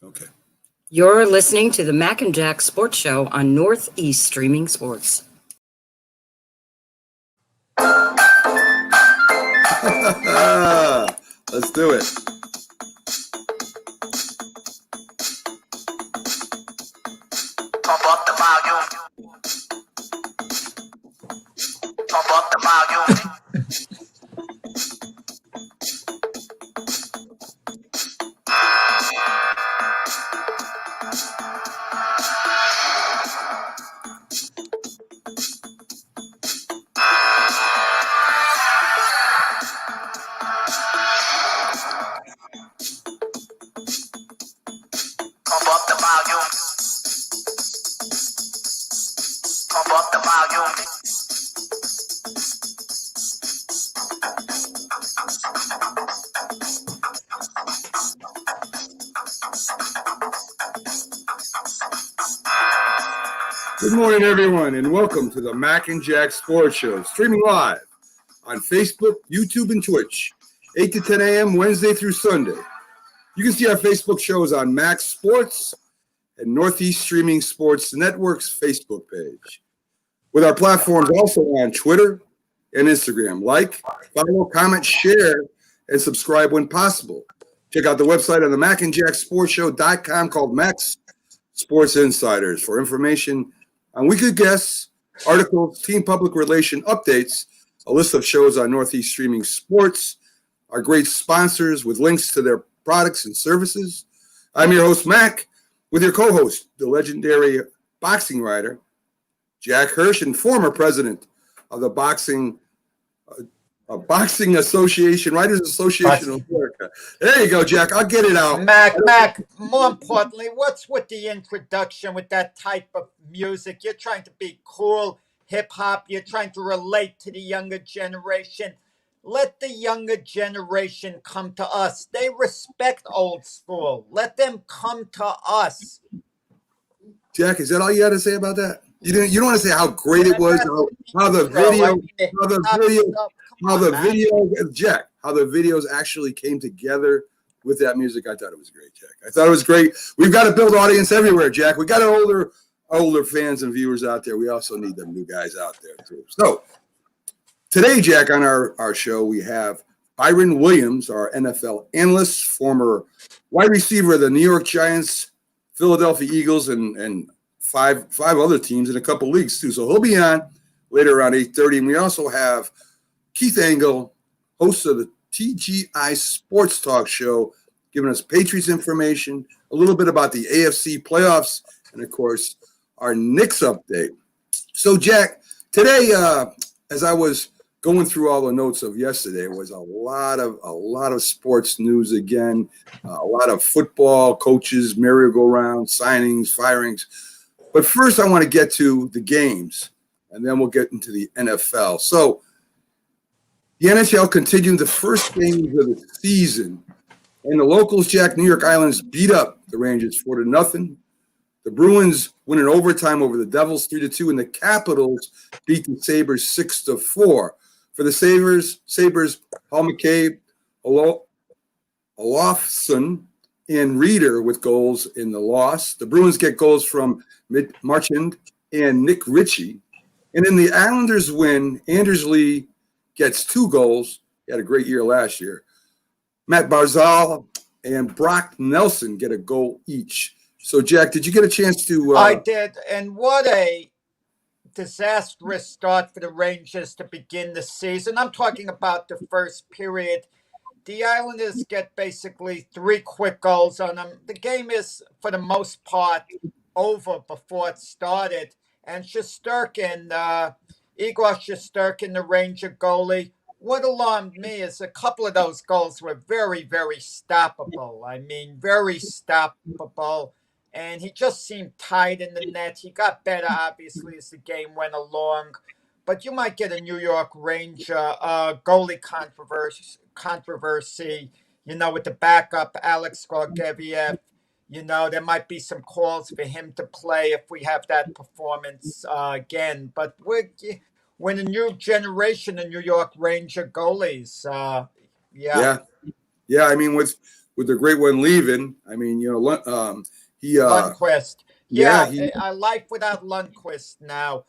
Okay. You're listening to the Mac and Jack Sports Show on Northeast Streaming Sports. Let's do it. Pump up the volume. Pump up the volume. Pump up the volume. Pump up the volume. Good morning, everyone, and welcome to the Mac and Jack Sports Show, streaming live on Facebook, YouTube, and Twitch, 8 to 10 a.m. Wednesday through Sunday. You can see our Facebook shows on Mac Sports and Northeast Streaming Sports Network's Facebook page, with our platforms also on Twitter and Instagram. Like, follow, comment, share, and subscribe when possible. Check out the website on the macandjacksportshow.com called Mac's Sports Insiders for information on weekly guests, articles, team public relation updates, a list of shows on Northeast Streaming Sports, our great sponsors with links to their products and services. I'm your host, Mac, with your co-host, the legendary boxing writer, Jack Hirsch, and former president of the Boxing Association, Writers Association of America. There you go, Jack. I'll get it out. Mac, more importantly, what's with the introduction with that type of music? You're trying to be cool, hip-hop. You're trying to relate to the younger generation. Let the younger generation come to us. They respect old school. Let them come to us. Jack, is that all you had to say about that? You don't want to say how great it was, how the videos actually came together with that music. I thought it was great, Jack. I thought it was great. We've got to build audience everywhere, Jack. We got older fans and viewers out there. We also need them new guys out there too. So today, Jack, on our show, we have Byron Williams, our NFL analyst, former wide receiver of the New York Giants, Philadelphia Eagles, and five other teams in a couple leagues too. So he'll be on later around 8:30. And we also have Keith Engle, host of the TGI Sports Talk Show, giving us Patriots information, a little bit about the AFC playoffs, and of course, our Knicks update. So, Jack, today, as I was going through all the notes of yesterday, was a lot of sports news again, a lot of football, coaches, merry-go-round, signings, firings. But first, I want to get to the games, and then we'll get into the NFL. So the NHL continued the first games of the season, and the locals, Jack, New York Islanders, beat up the Rangers 4-0. The Bruins win in overtime over the Devils 3-2, and the Capitals beat the Sabres 6-4. For the Sabres, Paul McCabe, Olofsson, and Reeder with goals in the loss. The Bruins get goals from Marchand and Nick Ritchie. And in the Islanders win, Anders Lee gets 2 goals. He had a great year last year. Matt Barzal and Brock Nelson get a goal each. So, Jack, did you get a chance to I did. And what a disastrous start for the Rangers to begin the season. I'm talking about the first period. The Islanders get basically 3 quick goals on them. The game is, for the most part, over before it started. And Shesterkin, Igor Shesterkin, the Ranger goalie, what alarmed me is a couple of those goals were very, very stoppable. I mean, very stoppable. And he just seemed tight in the net. He got better, obviously, as the game went along. But you might get a New York Ranger goalie controversy, with the backup, Alex Gorgeviev. There might be some calls for him to play if we have that performance again. But we're in a new generation of New York Ranger goalies. Yeah. I mean, with with the great one leaving. I mean, he Lundqvist. yeah, Yeah, a life without Lundqvist now.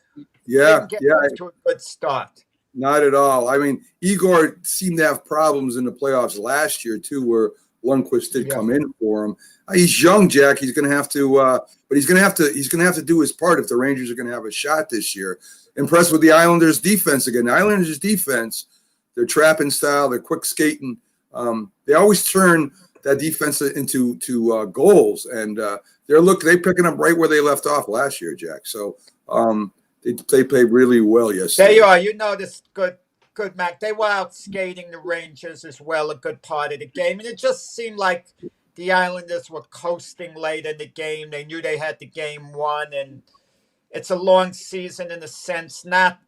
yeah, Didn't get yeah, off to a good start. not at all. I mean, Igor seemed to have problems in the playoffs last year too, where Lundqvist did Yeah. come in for him. He's young, Jack. He's going to have to, but he's going to have to do his part if the Rangers are going to have a shot this year. Impressed with the Islanders' defense again. The Islanders' defense, their trapping style, their quick skating. They always turn that defense into goals, and they picking up right where they left off last year, Jack. So they played really well yesterday. They are. You noticed good, Mac. They were out skating the Rangers as well a good part of the game, and it just seemed like the Islanders were coasting late in the game. They knew they had the game won, and it's a long season in a sense, not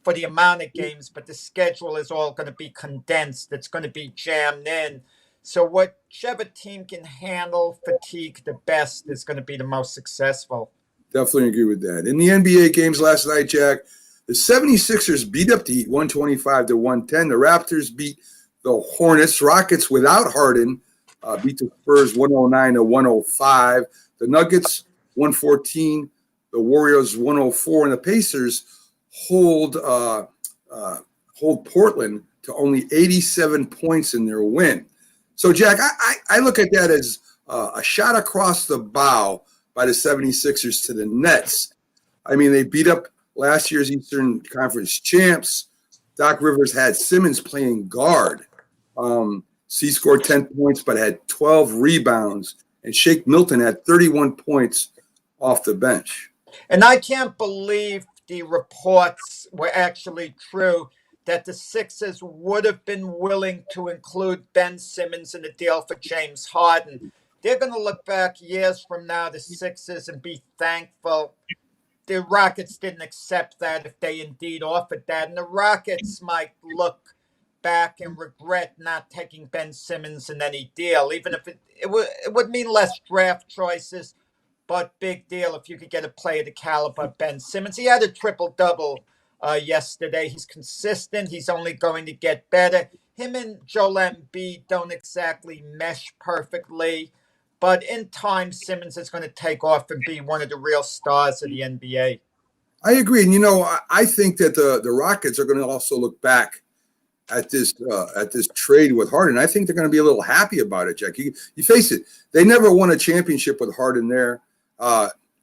for the amount of games, but the schedule is all going to be condensed. It's going to be jammed in. So whichever team can handle fatigue the best is going to be the most successful. Definitely agree with that. In the NBA games last night, Jack, the 76ers beat up the Heat 125-110. The Raptors beat the Hornets. Rockets without Harden beat the Spurs 109-105. The Nuggets 114. The Warriors 104. And the Pacers hold Portland to only 87 points in their win. So, Jack, I look at that as a shot across the bow by the 76ers to the Nets. I mean, they beat up last year's Eastern Conference champs. Doc Rivers had Simmons playing guard. He scored 10 points but had 12 rebounds. And Shake Milton had 31 points off the bench. And I can't believe the reports were actually true that the Sixers would have been willing to include Ben Simmons in the deal for James Harden. They're going to look back years from now, the Sixers, and be thankful the Rockets didn't accept that if they indeed offered that. And the Rockets might look back and regret not taking Ben Simmons in any deal, even if it would mean less draft choices, but big deal if you could get a player the caliber of Ben Simmons. He had a triple-double yesterday. He's consistent. He's only going to get better. Him and Joel Embiid don't exactly mesh perfectly, but in time, Simmons is going to take off and be one of the real stars of the NBA. I agree. And, I think that the Rockets are going to also look back at this trade with Harden. I think they're going to be a little happy about it, Jack. You face it. They never won a championship with Harden there.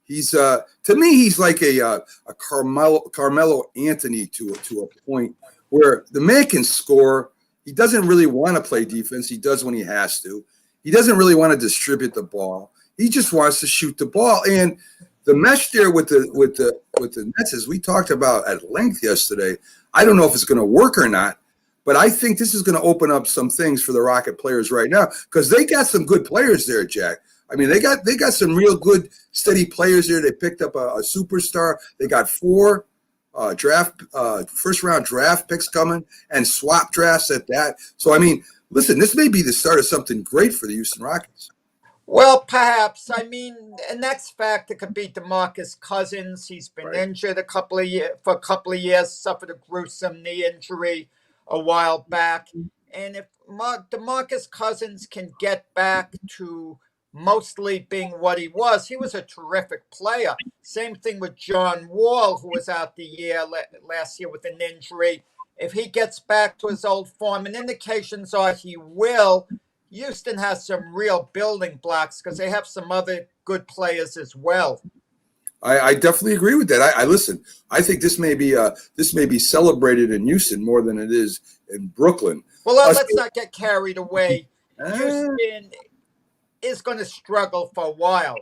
He's to me, he's like a Carmelo Anthony to a point where the man can score. He doesn't really want to play defense. He does when he has to. He doesn't really want to distribute the ball. He just wants to shoot the ball. And the mesh there with the Nets, as we talked about at length yesterday, I don't know if it's going to work or not, but I think this is going to open up some things for the Rocket players right now because they got some good players there, Jack. I mean, they got some real good, steady players there. They picked up a superstar. They got 4 first-round draft picks coming and swap drafts at that. So, I mean, listen, this may be the start of something great for the Houston Rockets. Well, perhaps. I mean, an X factor could be DeMarcus Cousins. He's been injured for a couple of years, suffered a gruesome knee injury a while back. And if DeMarcus Cousins can get back to mostly being what he was a terrific player. Same thing with John Wall, who was out last year with an injury. If he gets back to his old form, and indications are he will, Houston has some real building blocks because they have some other good players as well. I definitely agree with that. I listen. I think this may be celebrated in Houston more than it is in Brooklyn. Well, let's not get carried away. Houston is going to struggle for a while.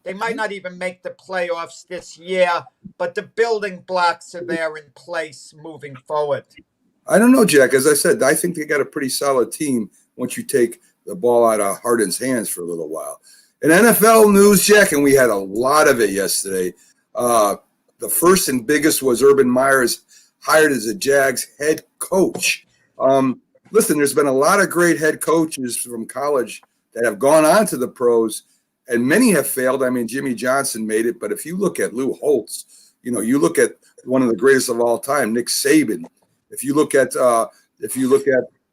They might not even make the playoffs this year, but the building blocks are there in place moving forward. I don't know, Jack. As I said, I think they got a pretty solid team once you take the ball out of Harden's hands for a little while. In NFL news, Jack, and we had a lot of it yesterday, the first and biggest was Urban Meyer's hired as a Jags head coach. Listen, there's been a lot of great head coaches from college that have gone on to the pros, and many have failed. I mean, Jimmy Johnson made it, but if you look at Lou Holtz, you look at one of the greatest of all time, Nick Saban. If you look at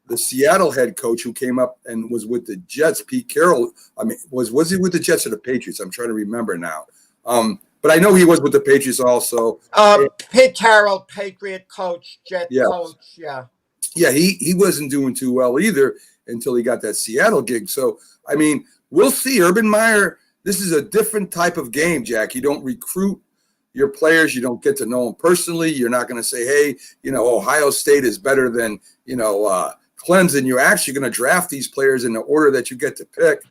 the Seattle head coach who came up and was with the Jets, Pete Carroll. I mean, was he with the Jets or the Patriots? I'm trying to remember now. But I know he was with the Patriots also. Pete Carroll, Patriot coach, Jet Yeah. coach, yeah. Yeah, he wasn't doing too well either until he got that Seattle gig. So, I mean, we'll see. Urban Meyer, this is a different type of game, Jack. You don't recruit your players. You don't get to know them personally. You're not going to say, hey, Ohio State is better than, Clemson. You're actually going to draft these players in the order that you get to pick.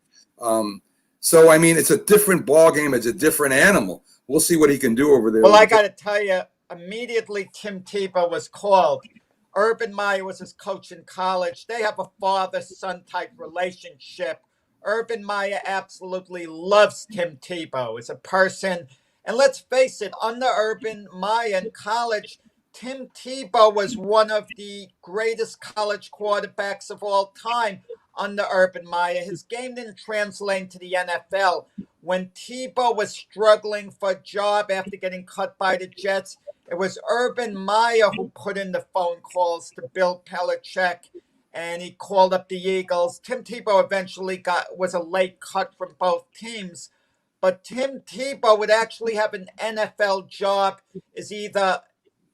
So, I mean, it's a different ball game. It's a different animal. We'll see what he can do over there. Well, I got to tell you, immediately Tim Tebow was called. Urban Meyer was his coach in college. They have a father-son type relationship. Urban Meyer absolutely loves Tim Tebow as a person. And let's face it, under Urban Meyer in college, Tim Tebow was one of the greatest college quarterbacks of all time under Urban Meyer. His game didn't translate into the NFL. When Tebow was struggling for a job after getting cut by the Jets, it was Urban Meyer who put in the phone calls to Bill Belichick, and he called up the Eagles. Tim Tebow eventually was a late cut from both teams, but Tim Tebow would actually have an NFL job as either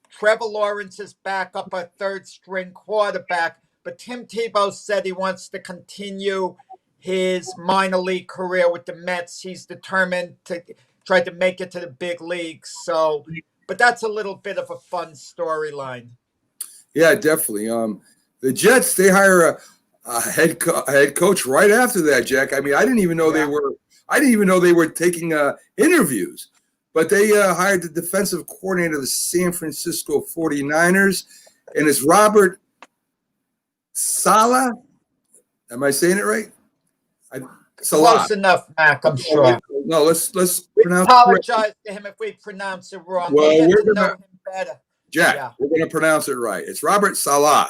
Trevor Lawrence's backup or third-string quarterback. But Tim Tebow said he wants to continue his minor league career with the Mets. He's determined to try to make it to the big leagues. So, but that's a little bit of a fun storyline. Yeah, definitely. The Jets, they hire a head coach right after that, Jack. I mean, I didn't even know they were taking interviews, but they hired the defensive coordinator of the San Francisco 49ers, and it's Robert Saleh. Am I saying it right? Close enough, Mac, I'm sure. No, let's We pronounce apologize to him if we pronounce it wrong. Well, We'll get we're to know gonna- him better. Jack, Yeah. we're going to pronounce it right. It's Robert Saleh,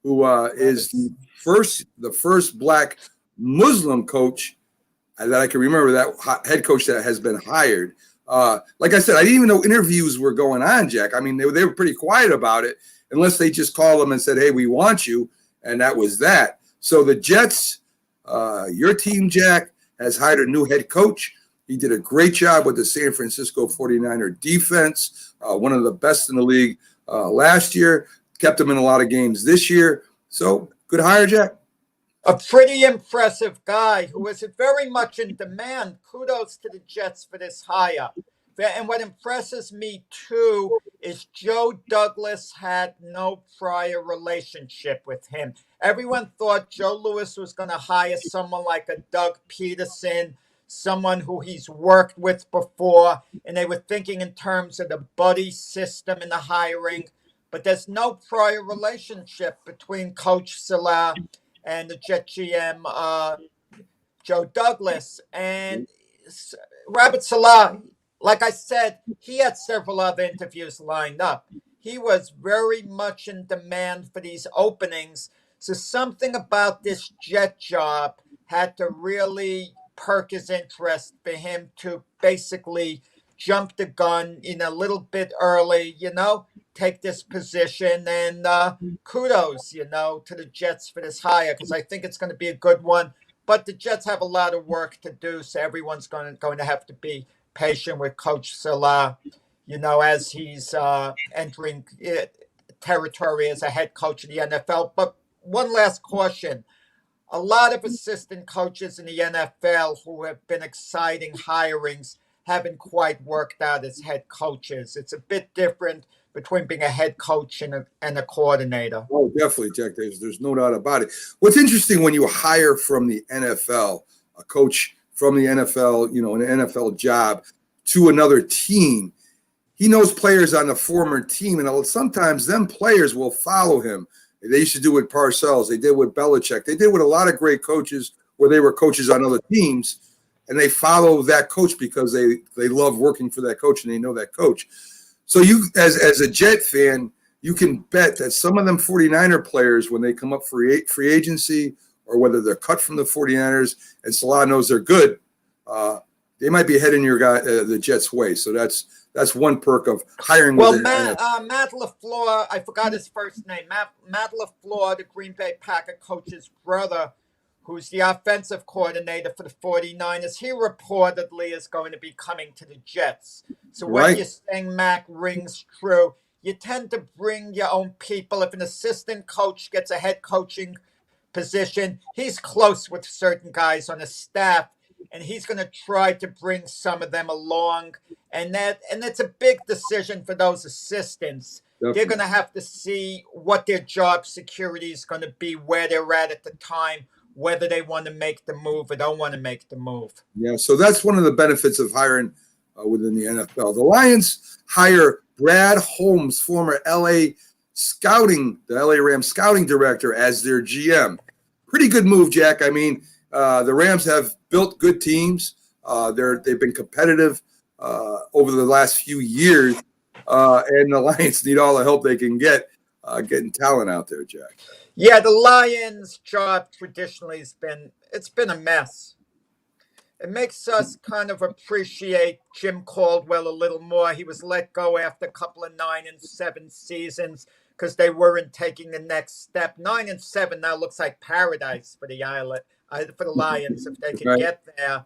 who is the first black Muslim coach that I can remember, that head coach that has been hired. Like I said, I didn't even know interviews were going on, Jack. I mean, they were pretty quiet about it, unless they just called them and said, hey, we want you, and that was that. So the Jets, your team, Jack, has hired a new head coach. He did a great job with the San Francisco 49er defense, one of the best in the league last year, kept them in a lot of games this year. So good hire, Jack. A pretty impressive guy who is very much in demand. Kudos to the Jets for this hire. And what impresses me, too, is Joe Douglas had no prior relationship with him. Everyone thought Joe Louis was going to hire someone like a Doug Peterson, someone who he's worked with before, and they were thinking in terms of the buddy system in the hiring. But there's no prior relationship between Coach Saleh and the Jet GM, Joe Douglas. And Robert Saleh, like I said, he had several other interviews lined up. He was very much in demand for these openings. So something about this Jet job had to really perk his interest for him to basically jump the gun in a little bit early, take this position. And kudos, to the Jets for this hire, because I think it's going to be a good one. But the Jets have a lot of work to do, so everyone's going to have to be patient with Coach Saleh, as he's entering territory as a head coach in the NFL. But one last caution. A lot of assistant coaches in the NFL who have been exciting hirings haven't quite worked out as head coaches. It's a bit different between being a head coach and a coordinator. Oh, definitely, Jack. There's no doubt about it. What's interesting when you hire from the NFL, a coach from the NFL, an NFL job to another team, he knows players on the former team, and sometimes them players will follow him. They used to do with Parcells. They did with Belichick. They did with a lot of great coaches where they were coaches on other teams, and they follow that coach because they love working for that coach and they know that coach. So you, as a Jet fan, you can bet that some of them 49er players, when they come up for free agency or whether they're cut from the 49ers and Saleh knows they're good, they might be heading your guy the Jets' way. So that's one perk of hiring. Well, with Matt LaFleur, I forgot his first name. Matt LaFleur, the Green Bay Packer coach's brother, who's the offensive coordinator for the 49ers, he reportedly is going to be coming to the Jets. So when Right. you're saying Mac rings true, you tend to bring your own people. If an assistant coach gets a head coaching position, he's close with certain guys on the staff, and he's going to try to bring some of them along. And it's a big decision for those assistants. Definitely. They're going to have to see what their job security is going to be, where they're at the time, whether they want to make the move or don't want to make the move. Yeah, so that's one of the benefits of hiring within the NFL. The Lions hire Brad Holmes, former the LA Rams scouting director, as their GM. Pretty good move, Jack. I mean, the Rams have built good teams. They've been competitive over the last few years, and the Lions need all the help they can get getting talent out there, Jack. Yeah, the Lions' job traditionally has been a mess. It makes us kind of appreciate Jim Caldwell a little more. He was let go after a couple of 9-7 seasons because they weren't taking the next step. 9-7 now looks like paradise for the Lions if they can Right. get there.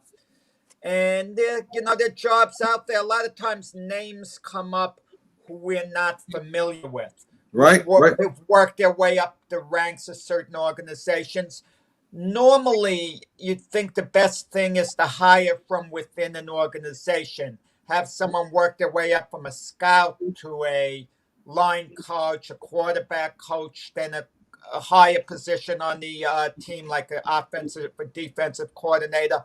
And their jobs out there. A lot of times names come up who we're not familiar with. Right. Who've worked their way up the ranks of certain organizations. Normally, you'd think the best thing is to hire from within an organization. Have someone work their way up from a scout to a line coach, a quarterback coach, then a higher position on the team like an offensive or defensive coordinator.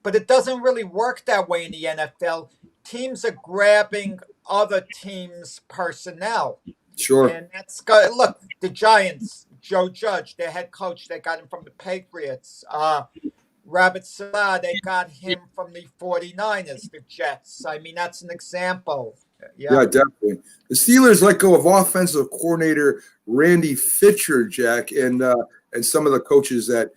But it doesn't really work that way in the NFL. Teams are grabbing other teams' personnel. Sure. And that's good. Look, the Giants, Joe Judge, their head coach, they got him from the Patriots. Robert Salah, they got him from the 49ers, the Jets. I mean, that's an example. Yeah, definitely. The Steelers let go of offensive coordinator Randy Fitcher, Jack, and some of the coaches that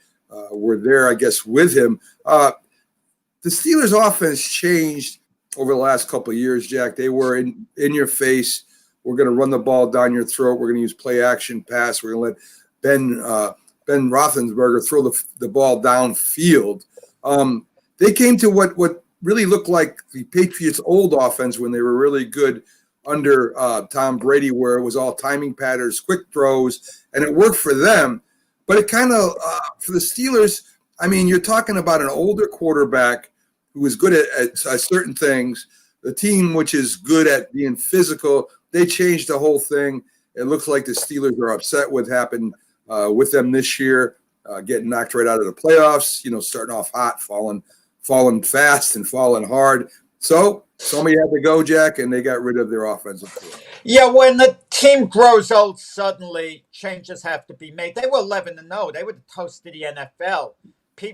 were there, I guess, with him. The Steelers' offense changed over the last couple of years, Jack. They were in your face. We're going to run the ball down your throat. We're going to use play action pass. We're going to let Ben Roethlisberger throw the ball downfield. They came to what really looked like the Patriots' old offense when they were really good under Tom Brady, where it was all timing patterns, quick throws, and it worked for them. But it kind of, for the Steelers, I mean, you're talking about an older quarterback who is good at certain things, the team which is good at being physical. They changed the whole thing. It looks like the Steelers are upset what happened with them this year, getting knocked right out of the playoffs, starting off hot, falling fast and falling hard. So somebody had to go, Jack, and they got rid of their offensive player. Yeah, when the team grows old, suddenly changes have to be made. They were 11-0. They were the toast of the NFL.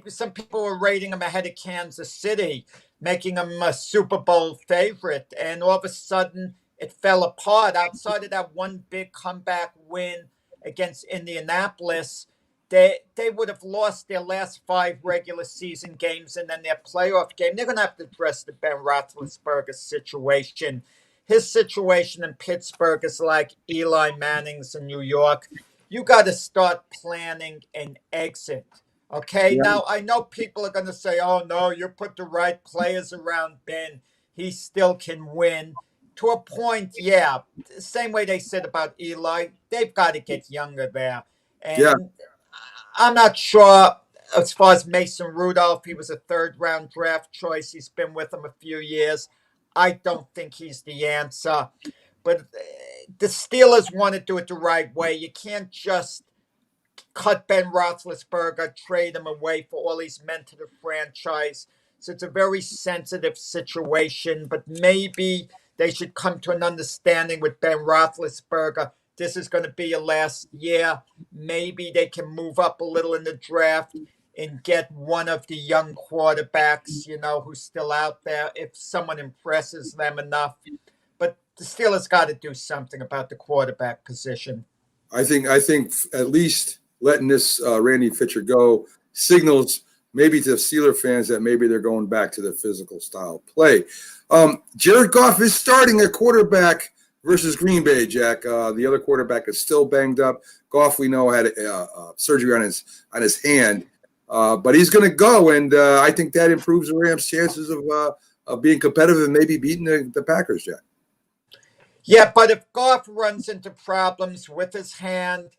Some people were rating them ahead of Kansas City, making them a Super Bowl favorite. And all of a sudden, it fell apart. Outside of that one big comeback win against Indianapolis, they would have lost their last 5 regular season games and then their playoff game. They're going to have to address the Ben Roethlisberger situation. His situation in Pittsburgh is like Eli Manning's in New York. You got to start planning an exit. Okay, Now I know people are going to say, oh, no, you put the right players around Ben. He still can win. To a point, yeah. Same way they said about Eli. They've got to get younger there. And I'm not sure as far as Mason Rudolph. He was a 3rd-round draft choice. He's been with them a few years. I don't think he's the answer. But the Steelers want to do it the right way. You can't just cut Ben Roethlisberger, trade him away for all he's meant to the franchise. So it's a very sensitive situation, but maybe they should come to an understanding with Ben Roethlisberger. This is going to be your last year. Maybe they can move up a little in the draft and get one of the young quarterbacks, who's still out there, if someone impresses them enough. But the Steelers got to do something about the quarterback position. I think at least letting this Randy Fitcher go signals maybe to Steeler fans that maybe they're going back to the physical style play. Jared Goff is starting at quarterback versus Green Bay, Jack. The other quarterback is still banged up. Goff, we know, had surgery on his hand, but he's going to go, and I think that improves the Rams' chances of being competitive and maybe beating the Packers, Jack. Yeah, but if Goff runs into problems with his hand,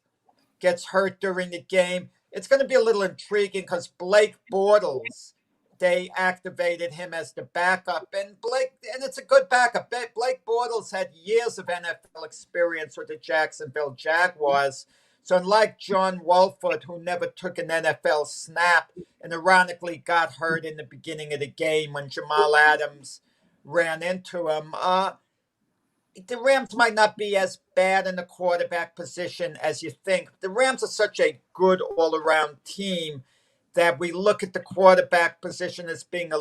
gets hurt during the game, it's going to be a little intriguing because Blake Bortles, they activated him as the backup, and it's a good backup. Blake Bortles had years of NFL experience with the Jacksonville Jaguars. So unlike John Wolford, who never took an NFL snap and ironically got hurt in the beginning of the game when Jamal Adams ran into him, the Rams might not be as bad in the quarterback position as you think. The Rams are such a good all-around team that we look at the quarterback position as being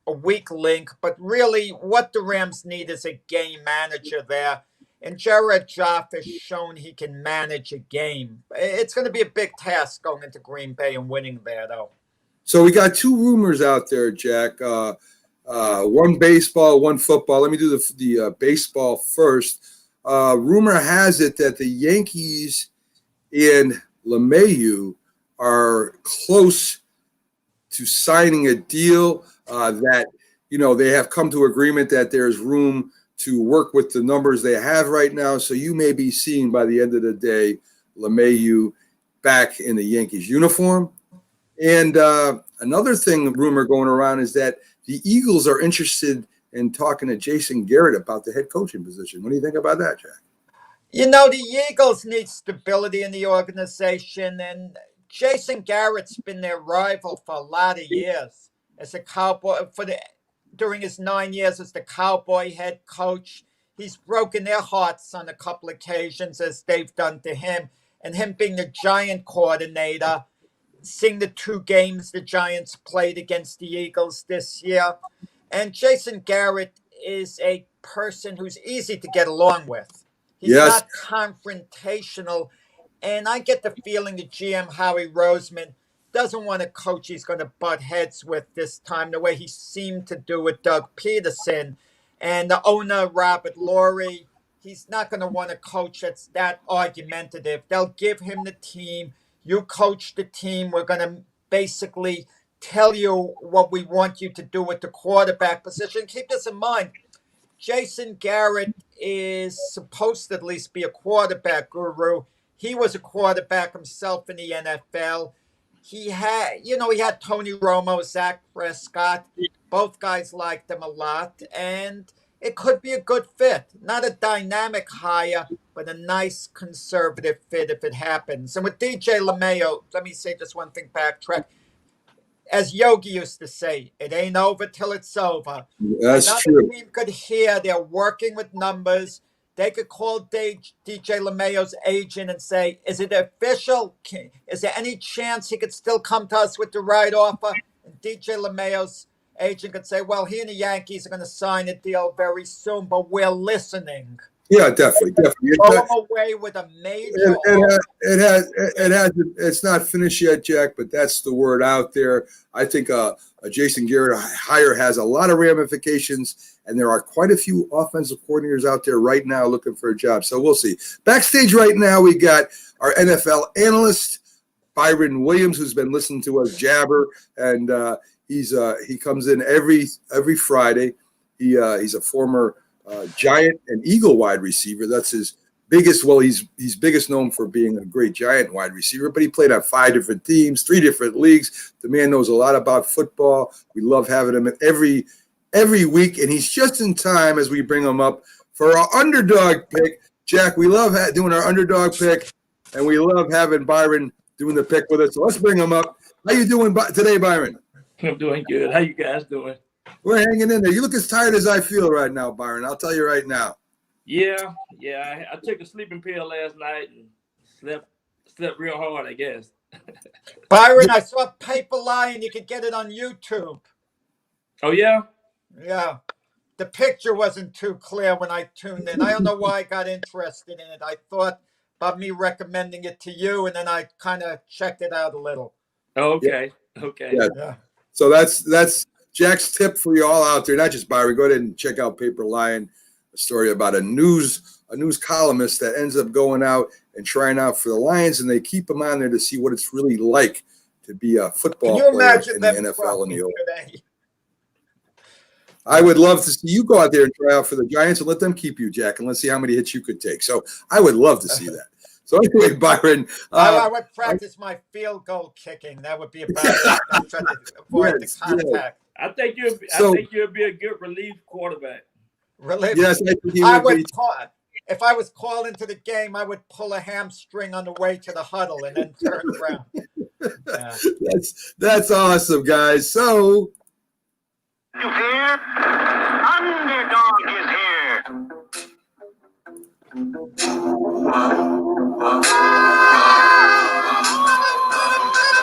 a weak link. But really, what the Rams need is a game manager there. And Jared Goff has shown he can manage a game. It's going to be a big task going into Green Bay and winning there, though. So we got two rumors out there, Jack. One baseball, one football. Let me do the baseball first. Rumor has it that the Yankees and LeMahieu are close to signing a deal that, they have come to agreement that there's room to work with the numbers they have right now. So you may be seeing by the end of the day LeMahieu back in the Yankees uniform. And another rumor going around is that the Eagles are interested in talking to Jason Garrett about the head coaching position. What do you think about that, Jack? The Eagles need stability in the organization, and Jason Garrett's been their rival for a lot of years as a Cowboy. During his 9 years as the Cowboy head coach, he's broken their hearts on a couple occasions, as they've done to him. And him being the Giant coordinator, seeing the two games the Giants played against the Eagles this year. And Jason Garrett is a person who's easy to get along with. He's not confrontational. And I get the feeling the GM, Howie Roseman, doesn't want a coach he's going to butt heads with this time, the way he seemed to do with Doug Peterson. And the owner, Robert Lurie, he's not going to want a coach that's that argumentative. They'll give him the team. You coach the team. We're going to basically tell you what we want you to do with the quarterback position. Keep this in mind. Jason Garrett is supposed to at least be a quarterback guru. He was a quarterback himself in the NFL. He had Tony Romo, Zach Prescott. Both guys liked him a lot, and it could be a good fit. Not a dynamic hire, but a nice conservative fit if it happens. And with DJ LeMahieu, let me say just one thing, backtrack. As Yogi used to say, it ain't over till it's over. That's true. Another team could hear they're working with numbers. They could call DJ LeMahieu's agent and say, is it official? Is there any chance he could still come to us with the right offer? And DJ LeMahieu's agent could say, well, he and the Yankees are going to sign a deal very soon, but we're listening. Yeah, definitely. Go away with a major. It's not finished yet, Jack, but that's the word out there. I think a Jason Garrett hire has a lot of ramifications, and there are quite a few offensive coordinators out there right now looking for a job. So we'll see. Backstage right now, we got our NFL analyst, Byron Williams, who's been listening to us jabber, and he comes in every Friday. He's a former Giant and Eagle wide receiver. That's his biggest. Well, he's biggest known for being a great Giant wide receiver, but he played on 5 different teams, 3 different leagues. The man knows a lot about football. We love having him every week, and he's just in time as we bring him up for our underdog pick. Jack, we love doing our underdog pick, and we love having Byron doing the pick with us. So let's bring him up. How you doing today, Byron? I'm doing good. How you guys doing? We're hanging in there. You look as tired as I feel right now, Byron. I'll tell you right now. Yeah. I took a sleeping pill last night and slept real hard, I guess. Byron, I saw Paper Lion. You could get it on YouTube. Oh, yeah? Yeah. The picture wasn't too clear when I tuned in. I don't know why I got interested in it. I thought about me recommending it to you, and then I kind of checked it out a little. Oh, okay. Okay. Yeah. Yeah. So that's Jack's tip for you all out there, not just Byron. Go ahead and check out Paper Lion, a story about a news columnist that ends up going out and trying out for the Lions, and they keep him on there to see what it's really like to be a Can football you player imagine in the them NFL and the trying O. today? I would love to see you go out there and try out for the Giants and let them keep you, Jack, and let's see how many hits you could take. So I would love to see that. So anyway, Byron, I would practice my field goal kicking. That would be about it. I'm trying to avoid Yes, the contact. I think you'll be a good relief quarterback. Relief. yes, I think he I would be. would call, if I was called into the game, I would pull a hamstring on the way to the huddle and then turn around. Yeah. That's awesome, guys. So You hear? Underdog is here.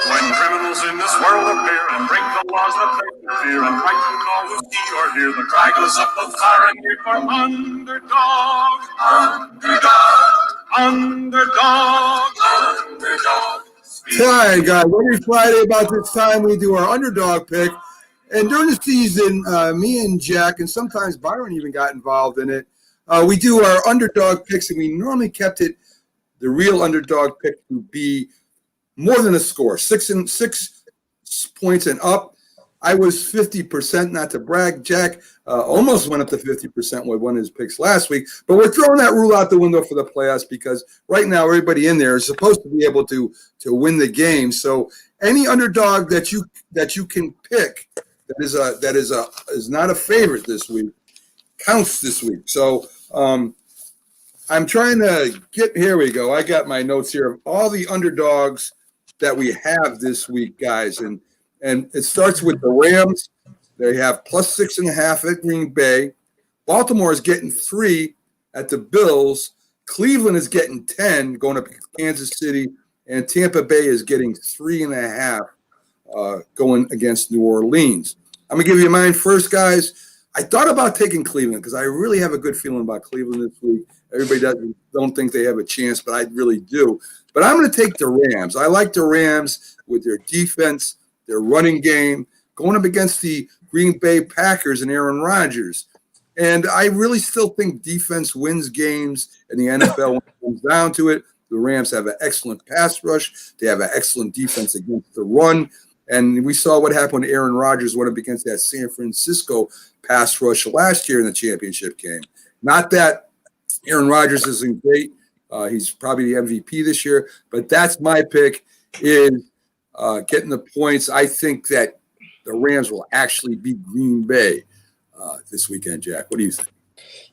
When criminals in this world appear and break the laws that they fear and frighten all who see or hear, the cry goes up both far and near for underdog, underdog, underdog. all right, guys. Every Friday about this time, we do our underdog pick. And during the season, me and Jack, and sometimes Byron even got involved in it. We do our underdog picks, and we normally kept it the real underdog pick to be more than a score, 6 points and up. I was 50%, not to brag. Jack almost went up to 50% with one of his picks last week. But we're throwing that rule out the window for the playoffs because right now everybody in there is supposed to be able to win the game. So any underdog that you can pick that is not a favorite this week counts this week. So I'm trying to get, here we go. I got my notes here of all the underdogs that we have this week, guys. And it starts with the Rams. They have plus 6.5 at Green Bay. Baltimore is getting 3 at the Bills. Cleveland is getting 10 going up to Kansas City. And Tampa Bay is getting 3.5 going against New Orleans. I'm going to give you mine first, guys. I thought about taking Cleveland because I really have a good feeling about Cleveland this week. Everybody don't think they have a chance, but I really do. But I'm going to take the Rams. I like the Rams with their defense, their running game, going up against the Green Bay Packers and Aaron Rodgers. And I really still think defense wins games in the NFL when it comes down to it. The Rams have an excellent pass rush. They have an excellent defense against the run. And we saw what happened when Aaron Rodgers went up against that San Francisco pass rush last year in the championship game. Not that Aaron Rodgers isn't great. He's probably the MVP this year. But that's my pick is getting the points. I think that the Rams will actually beat Green Bay this weekend, Jack. What do you think?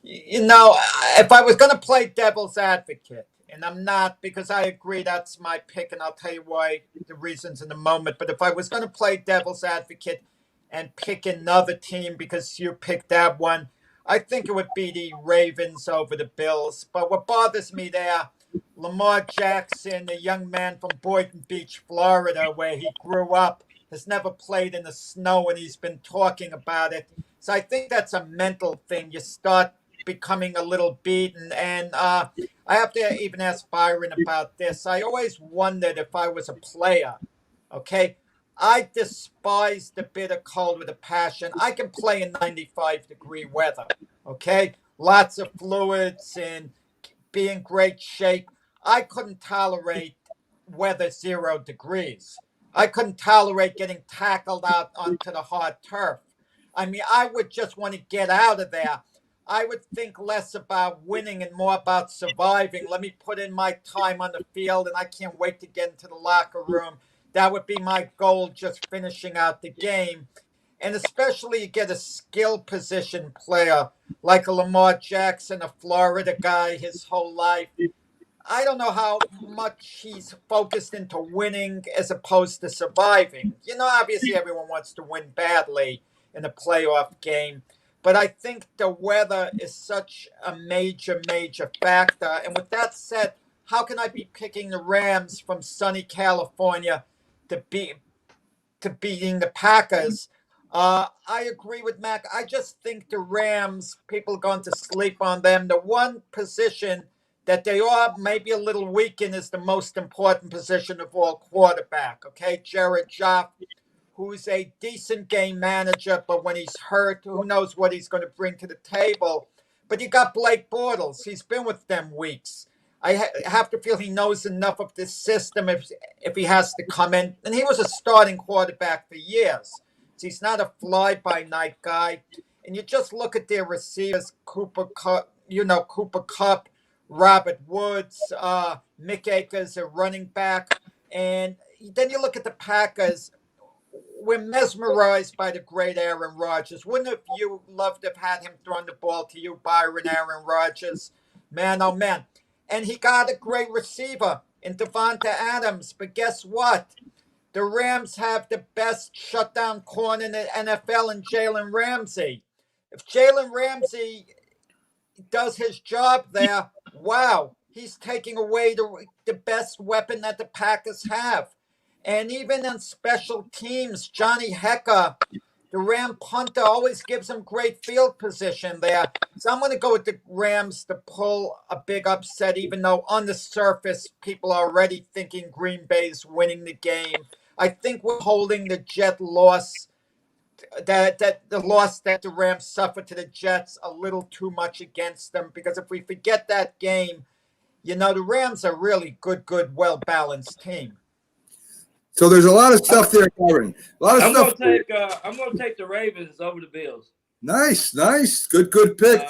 You know, if I was going to play devil's advocate, and I'm not because I agree that's my pick, and I'll tell you why, the reasons in a moment. But if I was going to play devil's advocate and pick another team because you picked that one, I think it would be the Ravens over the Bills. But what bothers me there, Lamar Jackson, a young man from Boynton Beach, Florida, where he grew up, has never played in the snow, and he's been talking about it. So I think that's a mental thing. You start becoming a little beaten. And I have to even ask Byron about this. I always wondered if I was a player, okay? I despise the bitter cold with a passion. I can play in 95-degree weather, okay? Lots of fluids and be in great shape. I couldn't tolerate weather 0 degrees. I couldn't tolerate getting tackled out onto the hard turf. I mean, I would just want to get out of there. I would think less about winning and more about surviving. Let me put in my time on the field, and I can't wait to get into the locker room. That would be my goal, just finishing out the game. And especially you get a skill position player like a Lamar Jackson, a Florida guy his whole life. I don't know how much he's focused into winning as opposed to surviving. You know, obviously everyone wants to win badly in a playoff game. But I think the weather is such a major, major factor. And with that said, how can I be picking the Rams from sunny California to beating the Packers? I agree with Mac. I just think the Rams, people are going to sleep on them. The one position that they are maybe a little weak in is the most important position of all, quarterback. Okay, Jared Goff who's a decent game manager, but when he's hurt, who knows what he's going to bring to the table. But you got Blake Bortles. He's been with them weeks. I have to feel he knows enough of this system if he has to come in. And he was a starting quarterback for years. So he's not a fly-by-night guy. And you just look at their receivers, Cooper Kupp, Robert Woods, Mick Akers, a running back. And then you look at the Packers. We're mesmerized by the great Aaron Rodgers. Wouldn't have you loved to have had him throwing the ball to you, Byron, Aaron Rodgers? Man, oh man. And he got a great receiver in Devonta Adams. But guess what? The Rams have the best shutdown corner in the NFL in Jalen Ramsey. If Jalen Ramsey does his job there, wow, he's taking away the best weapon that the Packers have. And even in special teams, Johnny Hecker, the Ram punter, always gives him great field position there. So I'm going to go with the Rams to pull a big upset, even though on the surface, people are already thinking Green Bay's winning the game. I think we're holding the Jet loss, that the loss that the Rams suffered to the Jets, a little too much against them. Because if we forget that game, the Rams are really good, well-balanced team. So there's a lot of stuff there, Byron. A lot of stuff. I'm gonna take the Ravens over the Bills. Nice. Good pick.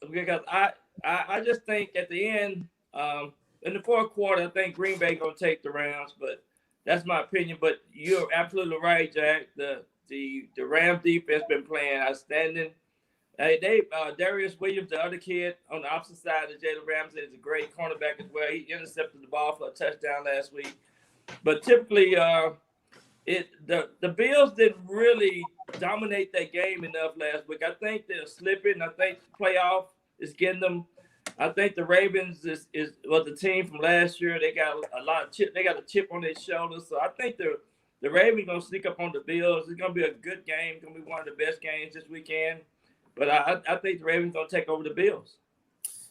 Because I just think at the end, in the fourth quarter, I think Green Bay gonna take the Rams, but that's my opinion. But you're absolutely right, Jack. The Rams defense been playing outstanding. Darius Williams, the other kid on the opposite side of Jalen Ramsey, is a great cornerback as well. He intercepted the ball for a touchdown last week. But typically, the Bills didn't really dominate that game enough last week. I think they're slipping. I think the playoff is getting them. I think the Ravens was the team from last year. They got a lot of chip. They got a chip on their shoulders. So I think the Ravens gonna sneak up on the Bills. It's gonna be a good game. It's gonna be one of the best games this weekend. But I think the Ravens gonna take over the Bills.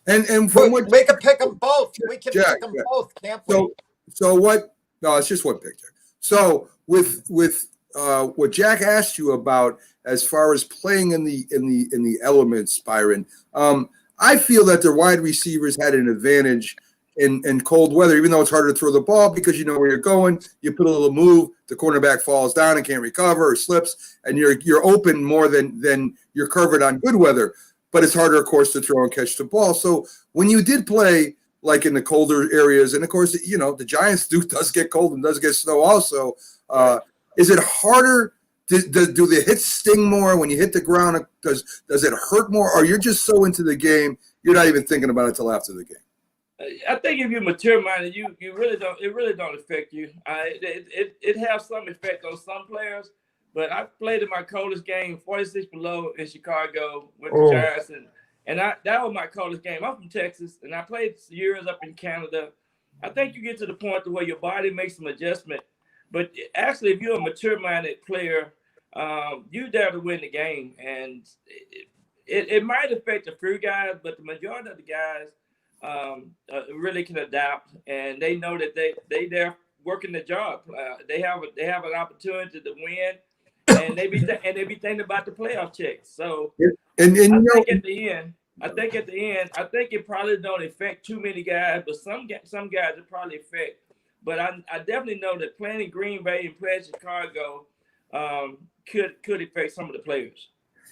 And from what we can pick them both. We can pick them both, can't we? So what? No, it's just one pick, Jack. So with what Jack asked you about as far as playing in the elements, Byron, I feel that their wide receivers had an advantage in cold weather, even though it's harder to throw the ball because you know where you're going. You put a little move, the cornerback falls down and can't recover or slips, and you're open more than you're covered on good weather. But it's harder, of course, to throw and catch the ball. So when you did play like in the colder areas, and of course, the Giants does get cold and does get snow also. Is it harder? Do the hits sting more when you hit the ground? Does it hurt more? Or you're just so into the game, you're not even thinking about it till after the game? I think if you're mature-minded, you really don't. It really don't affect you. It has some effect on some players, but I played in my coldest game, 46 below in Chicago with the Giants, and that was my coldest game. I'm from Texas, and I played years up in Canada. I think you get to the point where your body makes some adjustment. But actually, if you're a mature-minded player, you're there to win the game. And it might affect a few guys, but the majority of the guys really can adapt, and they know that they're working the job. They have an opportunity to win. And they be thinking about the playoff checks. So I think at the end, I think it probably don't affect too many guys, but some guys it probably affect. But I definitely know that playing in Green Bay and playing Chicago could affect some of the players.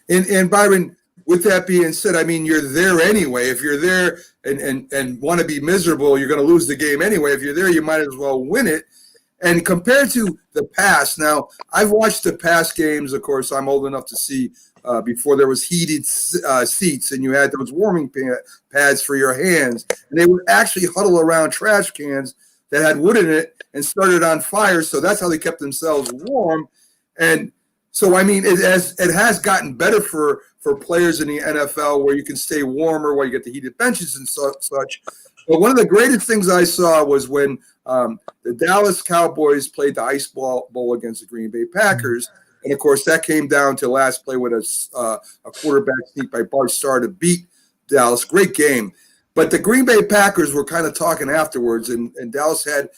And Byron, with that being said, I mean you're there anyway. If you're there and want to be miserable, you're going to lose the game anyway. If you're there, you might as well win it. And compared to the past, now I've watched the past games. Of course, I'm old enough to see before there was heated seats and you had those warming pads for your hands. And they would actually huddle around trash cans that had wood in it and started on fire. So that's how they kept themselves warm. And so, I mean, it has gotten better for players in the NFL where you can stay warmer, where you get the heated benches and such. But one of the greatest things I saw was when the Dallas Cowboys played the Ice Bowl against the Green Bay Packers. And, of course, that came down to last play with a quarterback sneak by Bart Starr to beat Dallas. Great game. But the Green Bay Packers were kind of talking afterwards, and Dallas had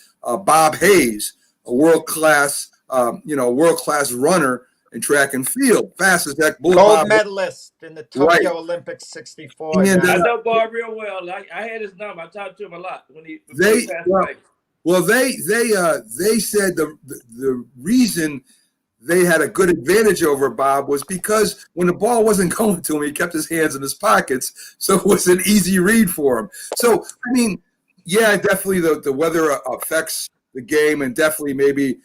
Bob Hayes, a world-class world-class runner in track and field, fast as heck. Bullet Gold Bob, medalist in the Tokyo Right. Olympics '64. And, yeah. I know Bob real well. I had his number. I talked to him a lot when he They- passed well, away. Well, they said the reason they had a good advantage over Bob was because when the ball wasn't going to him, he kept his hands in his pockets, so it was an easy read for him. So, I mean, yeah, definitely the weather affects the game, and definitely maybe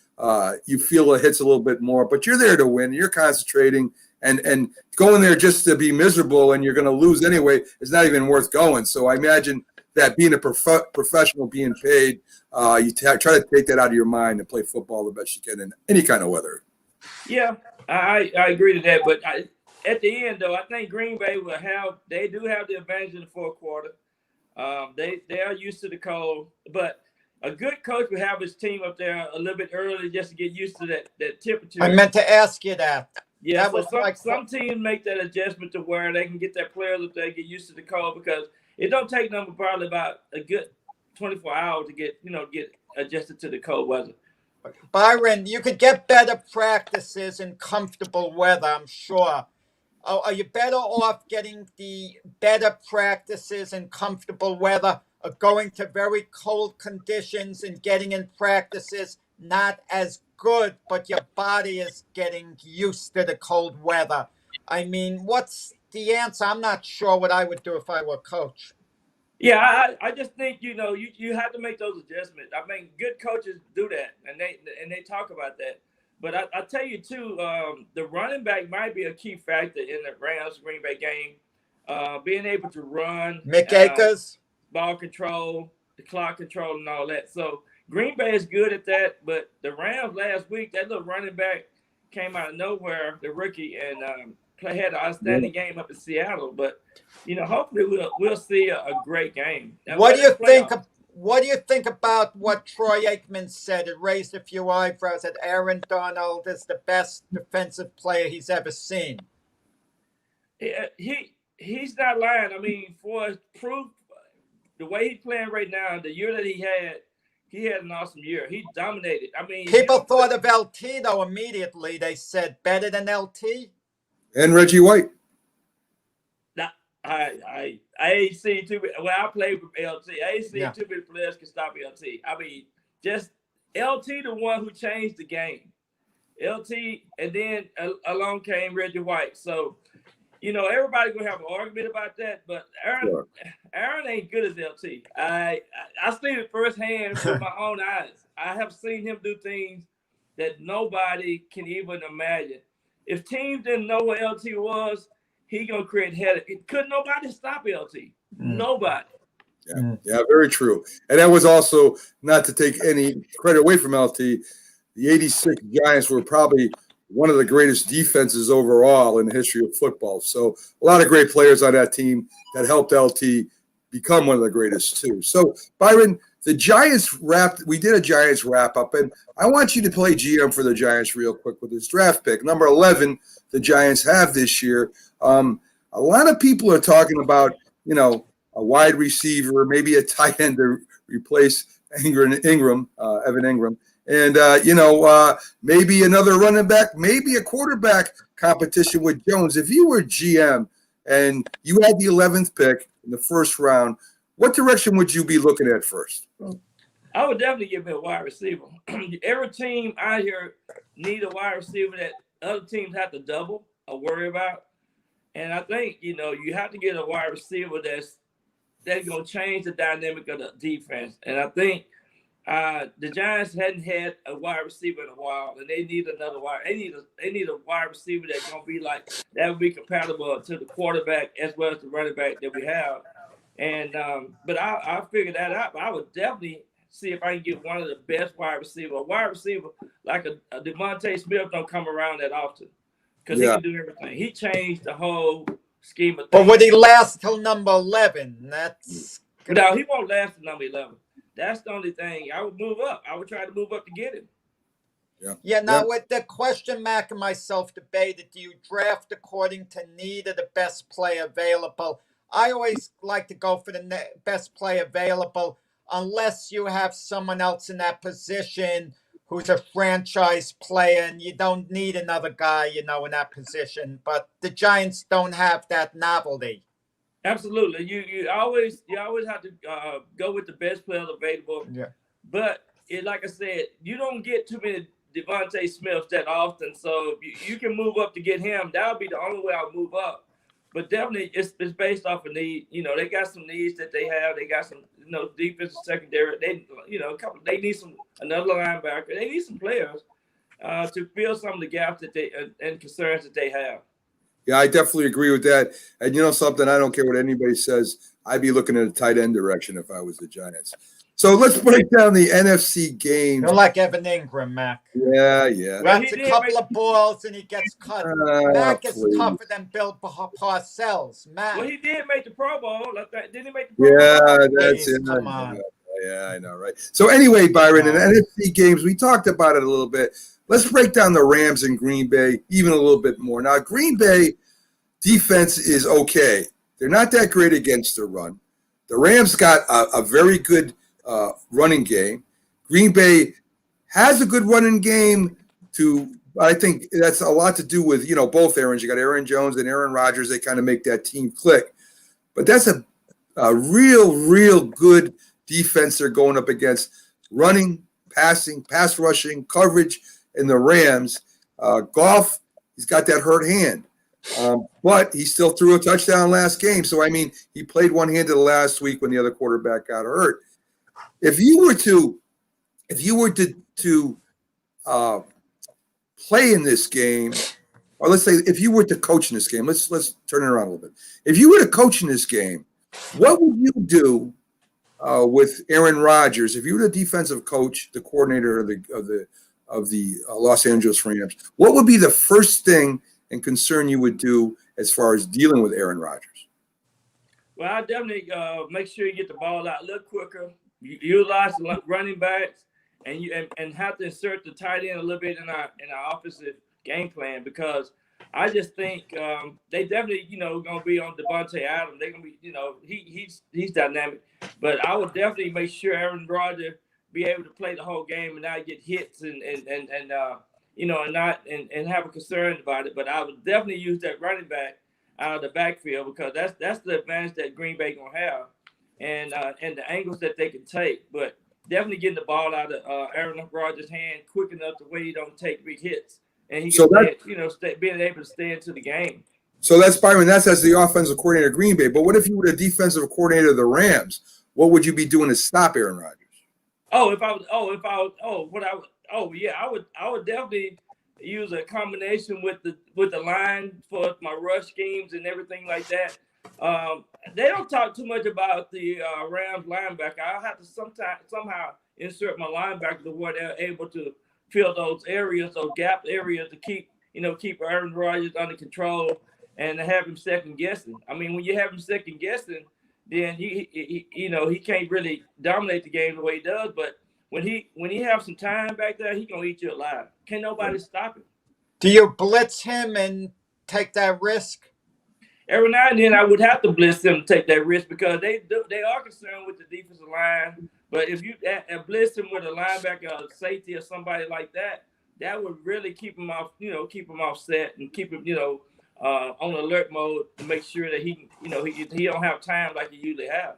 you feel it hits a little bit more, but you're there to win. You're concentrating, and going there just to be miserable and you're going to lose anyway is not even worth going. So I imagine that being a professional, being paid, you try to take that out of your mind and play football the best you can in any kind of weather. Yeah, I agree to that. But at the end, though, I think Green Bay they do have the advantage in the fourth quarter. They are used to the cold, but a good coach would have his team up there a little bit early just to get used to that temperature. I meant to ask you that. Yeah, That so was some teams make that adjustment to where they can get their players up there, get used to the cold, because it don't take them probably about a good 24 hours to get adjusted to the cold weather. Byron, you could get better practices in comfortable weather, I'm sure. Are you better off getting the better practices in comfortable weather, or going to very cold conditions and getting in practices not as good, but your body is getting used to the cold weather? I mean, what's the answer? I'm not sure what I would do if I were coach. Yeah, I just think you have to make those adjustments. I mean, good coaches do that, and they talk about that. But I tell you too, the running back might be a key factor in the Rams Green Bay game. Being able to run, Mick Akers, ball control, the clock control, and all that. So Green Bay is good at that. But the Rams last week, that little running back came out of nowhere, the rookie, and had an outstanding game up in Seattle. But hopefully we'll see a great game. what do you think? What do you think about what Troy Aikman said? It raised a few eyebrows that Aaron Donald is the best defensive player he's ever seen. He's not lying. I mean, for proof, the way he's playing right now, the year that he had an awesome year. He dominated. I mean, People thought of LT though immediately. They said better than LT. And Reggie White. I ain't seen too many. Well, I played with LT. I ain't seen too many players can stop LT. I mean, just LT, the one who changed the game. LT, and then along came Reggie White. So, everybody gonna have an argument about that. But Aaron ain't good as LT. I seen it firsthand with my own eyes. I have seen him do things that nobody can even imagine. If teams didn't know what LT was, he gonna create headache. Couldn't nobody stop LT? Nobody. Yeah, very true. And that was also, not to take any credit away from LT, the '86 Giants were probably one of the greatest defenses overall in the history of football. So a lot of great players on that team that helped LT become one of the greatest too. So Byron, the Giants we did a Giants wrap up, and I want you to play GM for the Giants real quick with this draft pick. Number 11, the Giants have this year. A lot of people are talking about, a wide receiver, maybe a tight end to replace Evan Ingram, and, maybe another running back, maybe a quarterback competition with Jones. If you were GM and you had the 11th pick in the first round, what direction would you be looking at first? I would definitely give me a wide receiver. Every team out here need a wide receiver that other teams have to double or worry about. And I think, you have to get a wide receiver that's going to change the dynamic of the defense. And I think the Giants hadn't had a wide receiver in a while, and they need another wide. They need a wide receiver that's going to be that would be compatible to the quarterback as well as the running back that we have. And but I figured that out. But I would definitely see if I can get one of the best wide receiver. A wide receiver like a Devontae Smith don't come around that often because he can do everything. He changed the whole scheme of things. But would he last till number 11? No, he won't last till number 11. That's the only thing. I would move up. I would try to move up to get him. Yeah. Now, with the question Mac and myself debated, do you draft according to need or the best play available? I always like to go for the best play available unless you have someone else in that position who's a franchise player, and you don't need another guy, in that position. But the Giants don't have that novelty. Absolutely. You always have to go with the best players available. Yeah. But like I said, you don't get too many Devontae Smiths that often. So you can move up to get him. That would be the only way I'll move up. But definitely it's based off of need. They got some needs that they have. They got some, defensive secondary. They need another linebacker. They need some players to fill some of the gaps that and concerns that they have. Yeah, I definitely agree with that. And you know something, I don't care what anybody says. I'd be looking at a tight end direction if I was the Giants. So let's break down the NFC games. You're like Evan Ingram, Mac. Yeah. Runs a couple of balls and he gets cut. Mac is tougher than Bill Parcells. Mac. Well, he did make the Pro Bowl. Didn't he make the Pro Bowl? Yeah, that's it. Come on. Yeah, I know, right? So anyway, Byron, in NFC games, we talked about it a little bit. Let's break down the Rams and Green Bay even a little bit more. Now, Green Bay defense is okay. They're not that great against the run. The Rams got a very good running game. Green Bay has a good running game I think that's a lot to do with, both Aarons. You got Aaron Jones and Aaron Rodgers. They kind of make that team click. But that's a real good defense they're going up against. Running, passing, pass rushing, coverage in the Rams. Goff, he's got that hurt hand. But he still threw a touchdown last game. So, he played one-handed last week when the other quarterback got hurt. If you were to play in this game, or let's say if you were to coach in this game, let's turn it around a little bit. If you were to coach in this game, what would you do with Aaron Rodgers? If you were the defensive coach, the coordinator of the Los Angeles Rams, what would be the first thing and concern you would do as far as dealing with Aaron Rodgers? Well, I definitely make sure you get the ball out a little quicker. You utilize the running backs, and have to insert the tight end a little bit in our offensive game plan, because I just think they definitely going to be on Devontae Adams. They're going to be he's dynamic, but I would definitely make sure Aaron Rodgers be able to play the whole game and not get hits and have a concern about it. But I would definitely use that running back out of the backfield, because that's the advantage that Green Bay gonna have, and the angles that they can take. But definitely getting the ball out of Aaron Rodgers' hand quick enough to where he don't take big hits, and he can being able to stay into the game. So that's Byron. That's as the offensive coordinator of Green Bay. But what if you were the defensive coordinator of the Rams? What would you be doing to stop Aaron Rodgers? I would definitely use a combination with the line for my rush schemes and everything like that. They don't talk too much about the Rams linebacker. I'll have to somehow insert my linebacker to where they're able to fill those areas, those gap areas, to keep Aaron Rodgers under control and to have him second guessing. When you have him second guessing, then he can't really dominate the game the way he does. But when he have some time back there, he gonna eat you alive. Can't nobody stop him. Do you blitz him and take that risk? Every now and then I would have to blitz them to take that risk, because they are concerned with the defensive line. But if you blitz him with a linebacker or a safety or somebody like that, that would really keep him off set and keep him on alert mode to make sure that he don't have time like he usually have.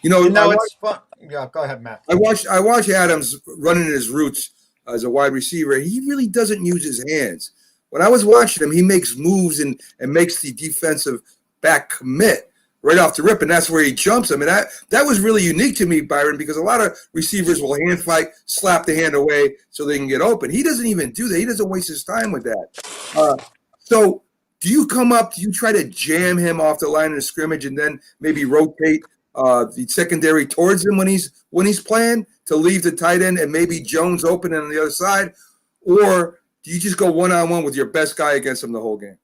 It's fun. Yeah, go ahead, Matt. I watch Adams running his routes as a wide receiver. He really doesn't use his hands. When I was watching him, he makes moves and makes the defensive back commit right off the rip, and that's where he jumps him. And that was really unique to me, Byron, because a lot of receivers will hand fight, slap the hand away so they can get open. He doesn't even do that. He doesn't waste his time with that. So do you come up, do you try to jam him off the line of scrimmage and then maybe rotate the secondary towards him when he's playing to leave the tight end and maybe Jones open on the other side? Or do you just go one-on-one with your best guy against him the whole game?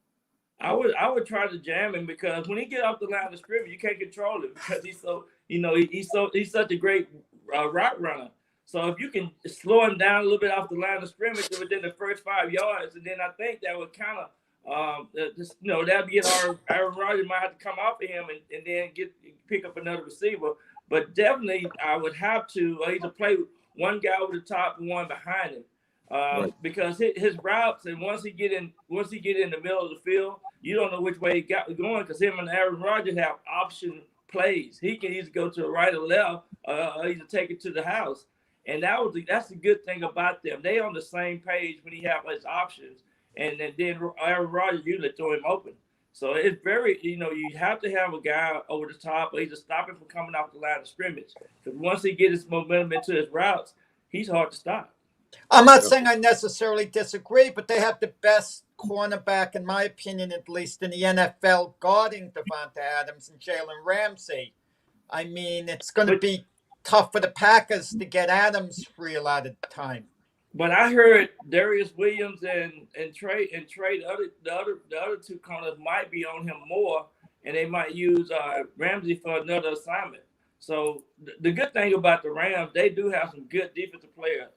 I would try to jam him, because when he get off the line of scrimmage, you can't control him, because he's such a great route runner. So if you can slow him down a little bit off the line of scrimmage within the first 5 yards, and then I think that would kind of that'd get Aaron Rodgers might have to come off of him and then pick up another receiver. But definitely I would have to either play one guy over the top and one behind him. Right. Because his routes, and once he get in the middle of the field, you don't know which way he got going, because him and Aaron Rodgers have option plays. He can either go to the right or left, or either take it to the house. And that's the good thing about them. They on the same page when he have his options, and then Aaron Rodgers usually throw him open. So it's very, you have to have a guy over the top, or either stop him from coming off the line of scrimmage. Because once he gets his momentum into his routes, he's hard to stop. I'm not saying I necessarily disagree, but they have the best cornerback, in my opinion, at least in the NFL, guarding Devonta Adams and Jalen Ramsey. I mean, it's going to be tough for the Packers to get Adams free a lot of the time. But I heard Darius Williams and Trey the other two corners might be on him more, and they might use Ramsey for another assignment. So the good thing about the Rams, they do have some good defensive players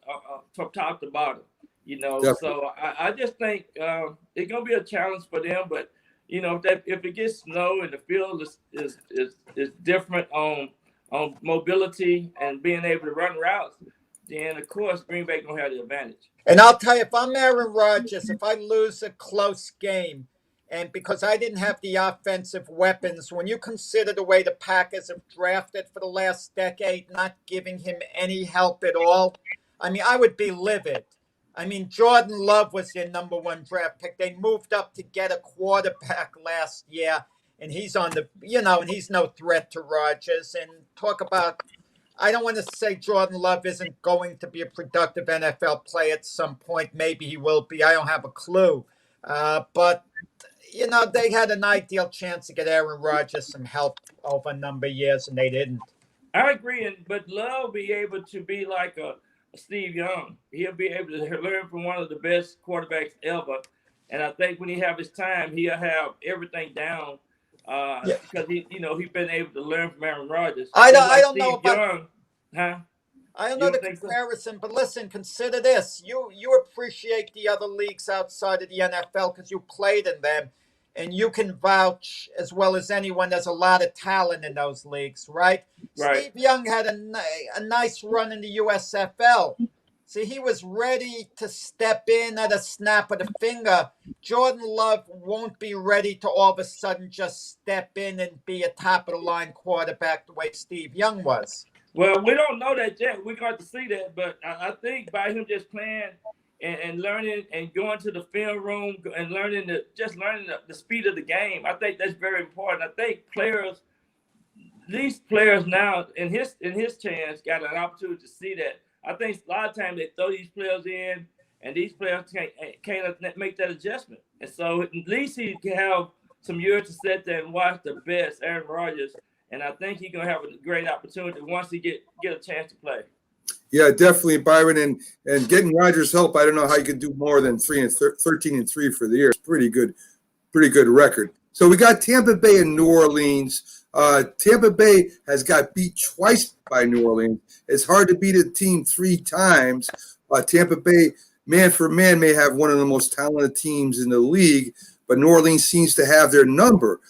from top to bottom. Definitely. So I just think it's gonna be a challenge for them. But if it gets snow and the field is different on mobility and being able to run routes, then of course Green Bay gonna have the advantage. And I'll tell you, if I'm Aaron Rodgers, if I lose a close game, and because I didn't have the offensive weapons, when you consider the way the Packers have drafted for the last decade, not giving him any help at all, I mean, I would be livid. I mean, Jordan Love was their number one draft pick. They moved up to get a quarterback last year, and he's on the, and he's no threat to Rodgers. And talk about, I don't want to say Jordan Love isn't going to be a productive NFL player at some point. Maybe he will be. I don't have a clue. But they had an ideal chance to get Aaron Rodgers some help over a number of years, and they didn't. I agree, but Love will be able to be like a Steve Young. He'll be able to learn from one of the best quarterbacks ever. And I think when he have his time, he'll have everything down because he's been able to learn from Aaron Rodgers. I don't Steve know about Young, huh? I don't know the comparison, but listen, consider this. You appreciate the other leagues outside of the NFL because you played in them, and you can vouch as well as anyone. There's a lot of talent in those leagues, right? Right. Steve Young had a nice run in the USFL. See, he was ready to step in at a snap of the finger. Jordan Love won't be ready to all of a sudden just step in and be a top-of-the-line quarterback the way Steve Young was. Well, we don't know that yet. We're going to see that. But I think by him just playing and learning and going to the film room and learning the speed of the game, I think that's very important. I think these players now in his chance got an opportunity to see that. I think a lot of times they throw these players in, and these players can't make that adjustment. And so at least he can have some years to sit there and watch the best Aaron Rodgers. And I think he's going to have a great opportunity once he get a chance to play. Yeah, definitely, Byron. And getting Rodgers' help, I don't know how you could do more than 13-3 for the year. It's pretty good record. So we got Tampa Bay and New Orleans. Tampa Bay has got beat twice by New Orleans. It's hard to beat a team 3 times. Tampa Bay, man for man, may have one of the most talented teams in the league, but New Orleans seems to have their number.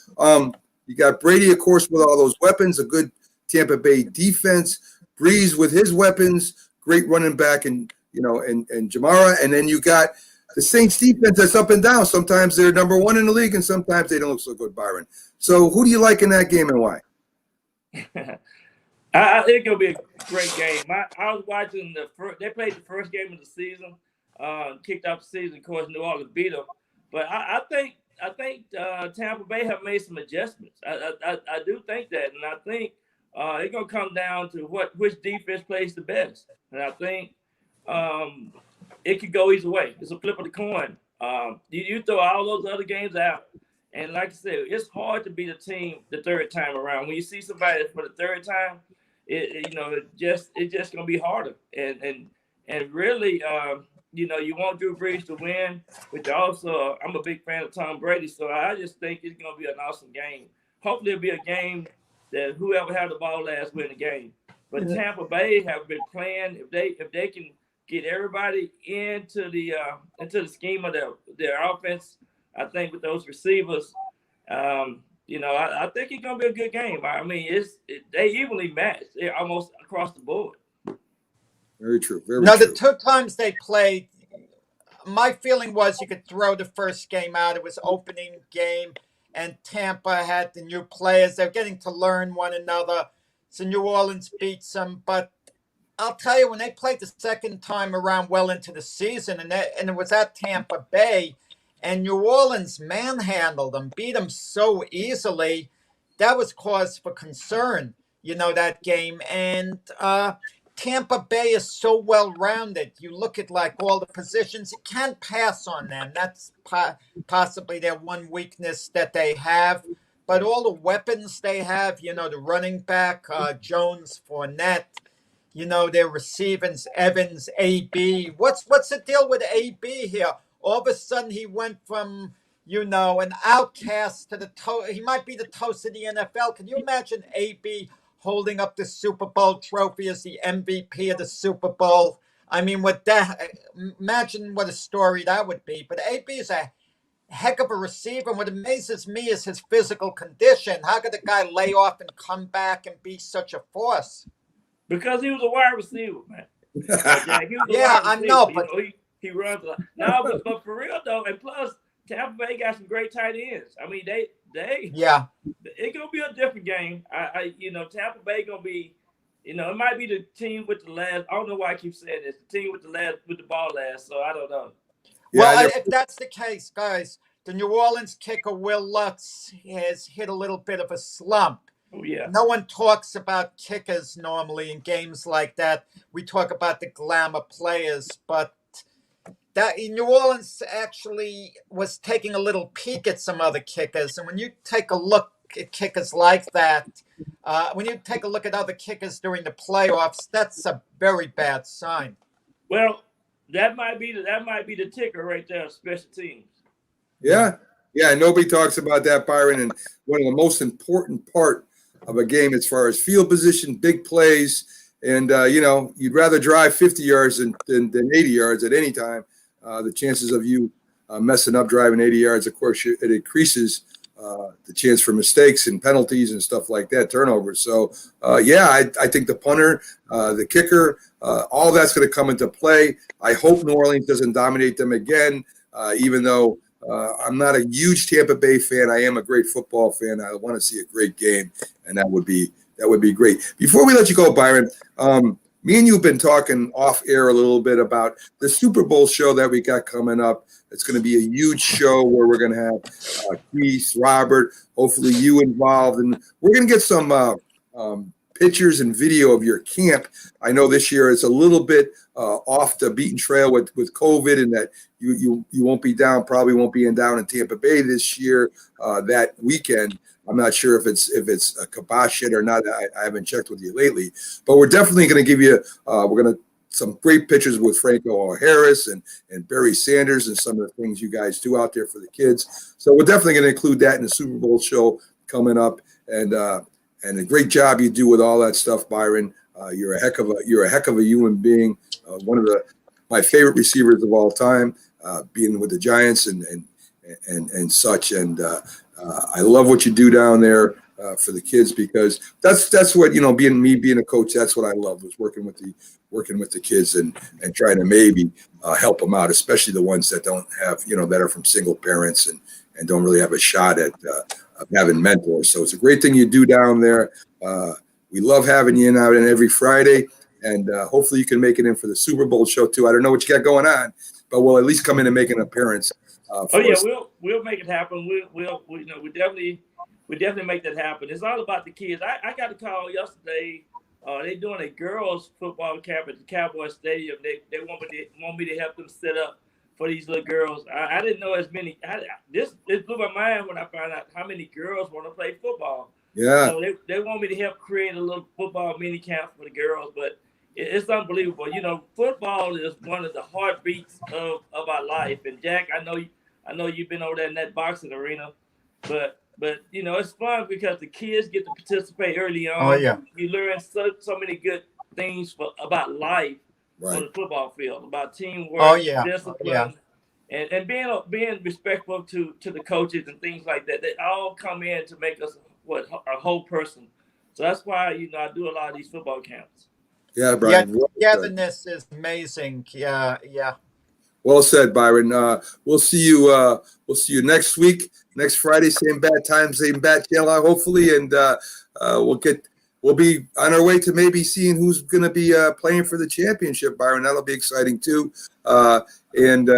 You got Brady, of course, with all those weapons, a good Tampa Bay defense. Breeze with his weapons, great running back, and Jamara. And then you got the Saints defense that's up and down. Sometimes they're number 1 in the league, and sometimes they don't look so good, Byron. So who do you like in that game and why? I think it'll be a great game. I was watching they played the first game of the season, kicked off the season. Of course, New Orleans beat them. But I think Tampa Bay have made some adjustments. I do think that, and I think it's gonna come down to which defense plays the best. And I think it could go either way. It's a flip of the coin. You throw all those other games out, and like I said, it's hard to beat a team the third time around. When you see somebody for the third time, it's just gonna be harder. And really, you want Drew Brees to win, which also I'm a big fan of Tom Brady, so I just think it's gonna be an awesome game. Hopefully, it'll be a game that whoever had the ball last win the game. But Tampa Bay have been playing. If they can get everybody into the scheme of their offense, I think with those receivers, I think it's gonna be a good game. I mean, they evenly matched. They're almost across the board. Very true. Very Now, the true. 2 times they played, my feeling was you could throw the first game out. It was opening game, and Tampa had the new players. They're getting to learn one another. So New Orleans beats them. But I'll tell you, when they played the second time around well into the season, and it was at Tampa Bay, and New Orleans manhandled them, beat them so easily, that was cause for concern, that game. And Tampa Bay is so well rounded. You look at like all the positions, you can't pass on them. That's possibly their one weakness that they have. But all the weapons they have, the running back, Jones, Fournette, their receivers, Evans, AB. What's the deal with AB here? All of a sudden he went from, an outcast to he might be the toast of the NFL. Can you imagine AB holding up the Super Bowl trophy as the MVP of the Super Bowl? I mean, imagine what a story that would be. But AB is a heck of a receiver. And what amazes me is his physical condition. How could the guy lay off and come back and be such a force? Because he was a wide receiver, man. Jack, he was a Yeah, wide I receiver. know, but He runs a lot. No, but for real though, and plus Tampa Bay got some great tight ends. I mean, yeah, it's gonna be a different game. Tampa Bay gonna be, it might be the team with the last. I don't know why I keep saying this. The team with the ball last. So I don't know. Well, if that's the case, guys, the New Orleans kicker Will Lutz has hit a little bit of a slump. Oh yeah. No one talks about kickers normally in games like that. We talk about the glamour players, but that in New Orleans actually was taking a little peek at some other kickers. And when you take a look at kickers like that, when you take a look at other kickers during the playoffs, that's a very bad sign. Well, that might be the ticker right there, special teams. Yeah. Nobody talks about that, Byron. And one of the most important part of a game as far as field position, big plays, and you'd rather drive 50 yards than 80 yards at any time. The chances of you messing up driving 80 yards, of course, it increases the chance for mistakes and penalties and stuff like that, turnovers. So, I think the punter, the kicker, all that's going to come into play. I hope New Orleans doesn't dominate them again, even though I'm not a huge Tampa Bay fan. I am a great football fan. I want to see a great game, and that would be great. Before we let you go, Byron, me and you have been talking off air a little bit about the Super Bowl show that we got coming up. It's going to be a huge show where we're going to have Keith, Robert, hopefully you involved, and we're going to get some pictures and video of your camp. I know this year it's a little bit off the beaten trail with COVID, and that you probably won't be down in Tampa Bay this year that weekend. I'm not sure if it's a kibosh yet or not. I haven't checked with you lately, but we're definitely going to give you some great pictures with Franco Harris and Barry Sanders and some of the things you guys do out there for the kids. So we're definitely going to include that in the Super Bowl show coming up, and a great job you do with all that stuff, Byron. You're a heck of a human being. One of my favorite receivers of all time, being with the Giants and such. And I love what you do down there for the kids, because that's what being a coach. That's what I love, was working with the kids and trying to maybe help them out, especially the ones that don't have that are from single parents and don't really have a shot at having mentors. So it's a great thing you do down there. We love having you out every Friday, and hopefully you can make it in for the Super Bowl show too. I don't know what you got going on, but we'll at least come in and make an appearance. We'll make it happen. We definitely make that happen. It's all about the kids. I got a call yesterday. They're doing a girls football camp at the Cowboy Stadium. They want me to help them set up for these little girls. I didn't know as many. This blew my mind when I found out how many girls want to play football. Yeah. So they want me to help create a little football mini camp for the girls, but it's unbelievable. Football is one of the heartbeats of our life. And Jack, I know you've been over there in that boxing arena, but it's fun because the kids get to participate early on. Oh yeah. You learn so many good things about life. Right. On the football field, about teamwork, discipline, and being respectful to the coaches and things like that. They all come in to make us a whole person. So that's why I do a lot of these football camps. Yeah, Yeah, Brian. Well said. togetherness is amazing. Yeah, yeah. Well said, Byron. We'll see you. We'll see you next week, next Friday, same bad time, same bad channel, hopefully, and we'll be on our way to maybe seeing who's going to be playing for the championship, Byron. That'll be exciting too. And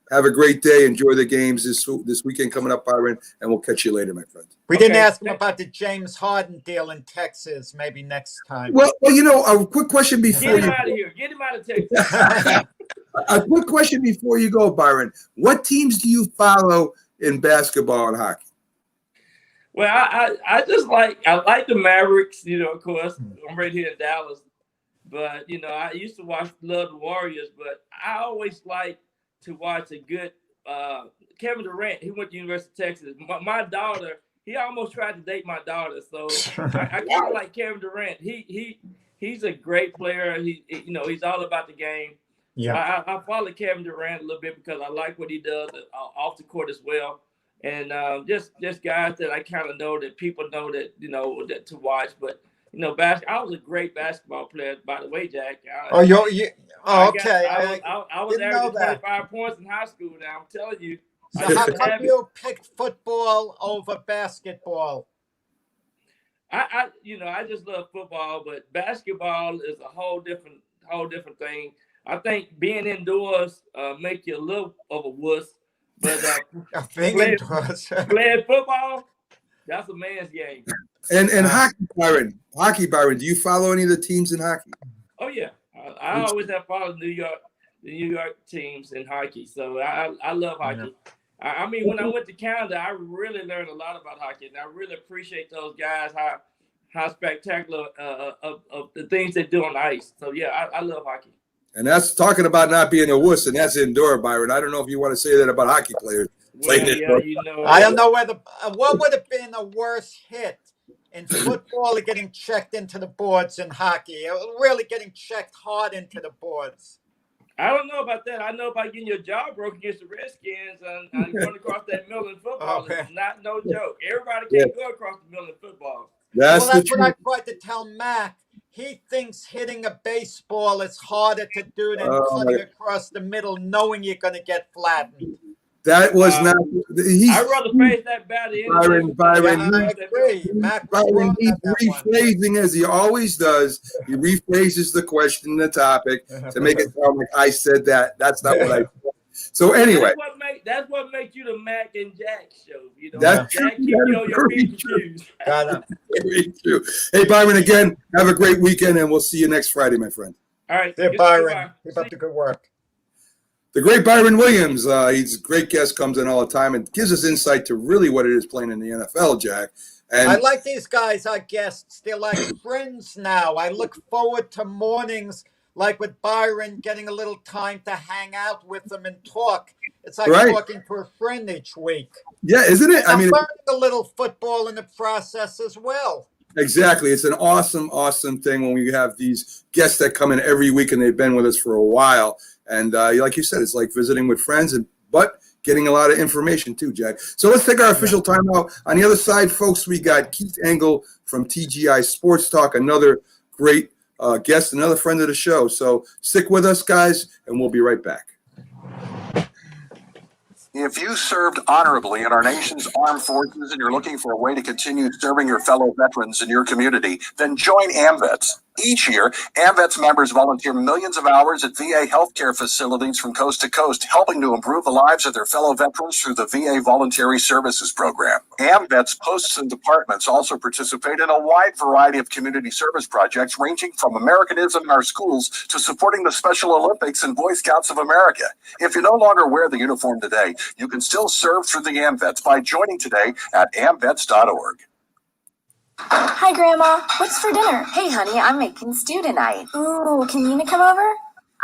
have a great day. Enjoy the games this weekend coming up, Byron, and we'll catch you later, my friend. We didn't Okay. ask him about the James Harden deal in Texas. Maybe next time. Well, a quick question before Get him you. out of here. Get him out of Texas. A quick question before you go, Byron. What teams do you follow in basketball and hockey? Well, I just like the Mavericks, of course. I'm right here in Dallas. But, I used to love the Warriors, but I always like to watch a good Kevin Durant. He went to University of Texas. My daughter, he almost tried to date my daughter. So I kind of like Kevin Durant. He's a great player. He's all about the game. Yeah. I follow Kevin Durant a little bit because I like what he does off the court as well. And just guys that I kind of know that people know that to watch. But I was a great basketball player, by the way, Jack. Okay. I was didn't know averaging that. 25 points in high school. Now I'm telling you. So how come you picked football over basketball? I just love football, but basketball is a whole different thing. I think being indoors make you a little of a wuss, but playing football, that's a man's game. And hockey, Byron. Do you follow any of the teams in hockey? Oh yeah, I always have followed the New York teams in hockey. So I love hockey. Yeah. I mean, when I went to Canada, I really learned a lot about hockey, and I really appreciate those guys how spectacular of the things they do on the ice. So yeah, I love hockey. And that's talking about not being a wuss, and that's indoor, Byron. I don't know if you want to say that about hockey players. Well, I don't know what would have been a worse hit in football or getting checked into the boards in hockey. Really getting checked hard into the boards. I don't know about that. I know about getting your jaw broken against the Redskins and going across that middle in football. Okay. It's not no joke. Everybody can't go across the middle in football. That's what I tried to tell Mac. He thinks hitting a baseball is harder to do than cutting across the middle, knowing you're going to get flattened. That was not. I'd rather face that batter. Byron, I agree. Byron, he's rephrasing as he always does. He rephrases the question, the topic, to make it sound like I said that. That's not what I said. So anyway, that's what makes you the Mac and Jack show. That's Jack keep you on your feet and shoes. Very true. Hey, Byron, again, have a great weekend, and we'll see you next Friday, my friend. All right. Hey, Byron. Keep up the good work. The great Byron Williams, he's a great guest, comes in all the time and gives us insight to really what it is playing in the NFL, Jack. And I like these guys, our guests. They're like friends now. I look forward to mornings like with Byron, getting a little time to hang out with them and talk. It's like talking to a friend each week. Yeah, isn't it? I'm learning a little football in the process as well. Exactly. It's an awesome, awesome thing when we have these guests that come in every week and they've been with us for a while. And like you said, it's like visiting with friends, but getting a lot of information too, Jack. So let's take our official timeout. On the other side, folks, we got Keith Engle from TGI Sports Talk, another great guest, another friend of the show. So stick with us, guys, and we'll be right back. If you served honorably in our nation's armed forces and you're looking for a way to continue serving your fellow veterans in your community, then join AMVETS. Each year, AMVETS members volunteer millions of hours at VA healthcare facilities from coast to coast, helping to improve the lives of their fellow veterans through the VA Voluntary Services Program. AMVETS posts and departments also participate in a wide variety of community service projects, ranging from Americanism in our schools to supporting the Special Olympics and Boy Scouts of America. If you no longer wear the uniform today, you can still serve through the AMVETS by joining today at amvets.org. Hi, Grandma. What's for dinner? Hey, honey, I'm making stew tonight. Ooh, can Nina come over?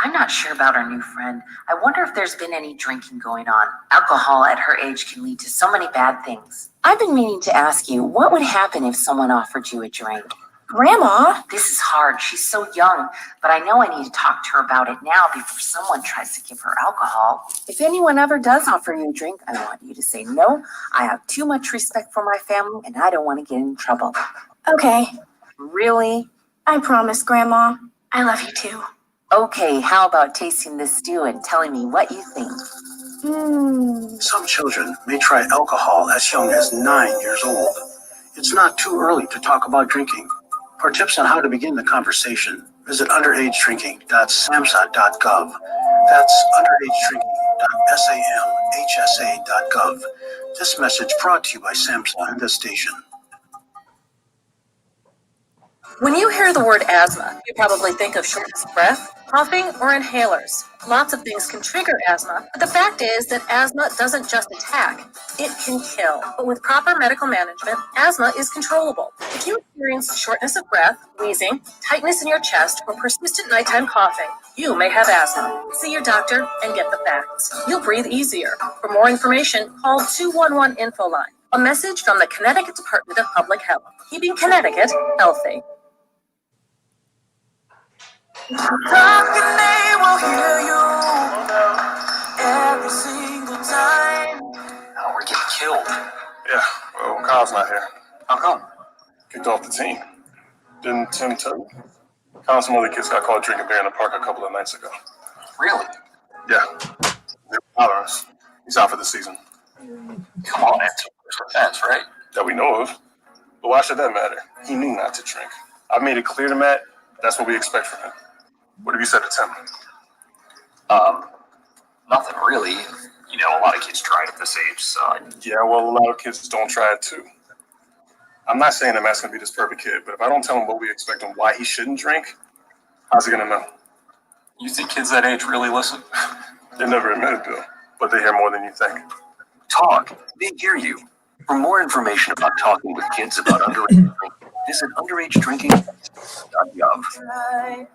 I'm not sure about our new friend. I wonder if there's been any drinking going on. Alcohol at her age can lead to so many bad things. I've been meaning to ask you, what would happen if someone offered you a drink? Grandma? This is hard. She's so young, but I know I need to talk to her about it now before someone tries to give her alcohol. If anyone ever does offer you a drink, I want you to say no. I have too much respect for my family, and I don't want to get in trouble. Okay. Really? I promise, Grandma. I love you too. Okay, how about tasting this stew and telling me what you think? Some children may try alcohol as young as 9 years old. It's not too early to talk about drinking. For tips on how to begin the conversation, visit underagedrinking.samhsa.gov. That's underagedrinking.samhsa.gov. This message brought to you by SAMHSA and this station. When you hear the word asthma, you probably think of shortness of breath, coughing, or inhalers. Lots of things can trigger asthma, but the fact is that asthma doesn't just attack, it can kill. But with proper medical management, asthma is controllable. If you experience shortness of breath, wheezing, tightness in your chest, or persistent nighttime coughing, you may have asthma. See your doctor and get the facts. You'll breathe easier. For more information, call 211 Info Line. A message from the Connecticut Department of Public Health, keeping Connecticut healthy. Talking, they will hear you every single time. Oh, we're getting killed. Yeah, well, Kyle's not here. How come? Kicked off the team. Didn't Tim tell you? Kyle and some other kids got caught drinking beer in the park a couple of nights ago. Really? Yeah. They were bothering us. He's out for the season. Come on, that's a first offense, right? That we know of. But why should that matter? He knew not to drink. I've made it clear to Matt that's what we expect from him. What have you said to Tim? Nothing really. You know, a lot of kids try it at this age, so. Yeah, well, a lot of kids don't try it too. I'm not saying that Matt's going to be this perfect kid, but if I don't tell him what we expect and why he shouldn't drink, how's he going to know? You think kids that age really listen? They never admit it, Bill, but they hear more than you think. Talk. They hear you. For more information about talking with kids about underage drinking, visit underagedrinking.gov.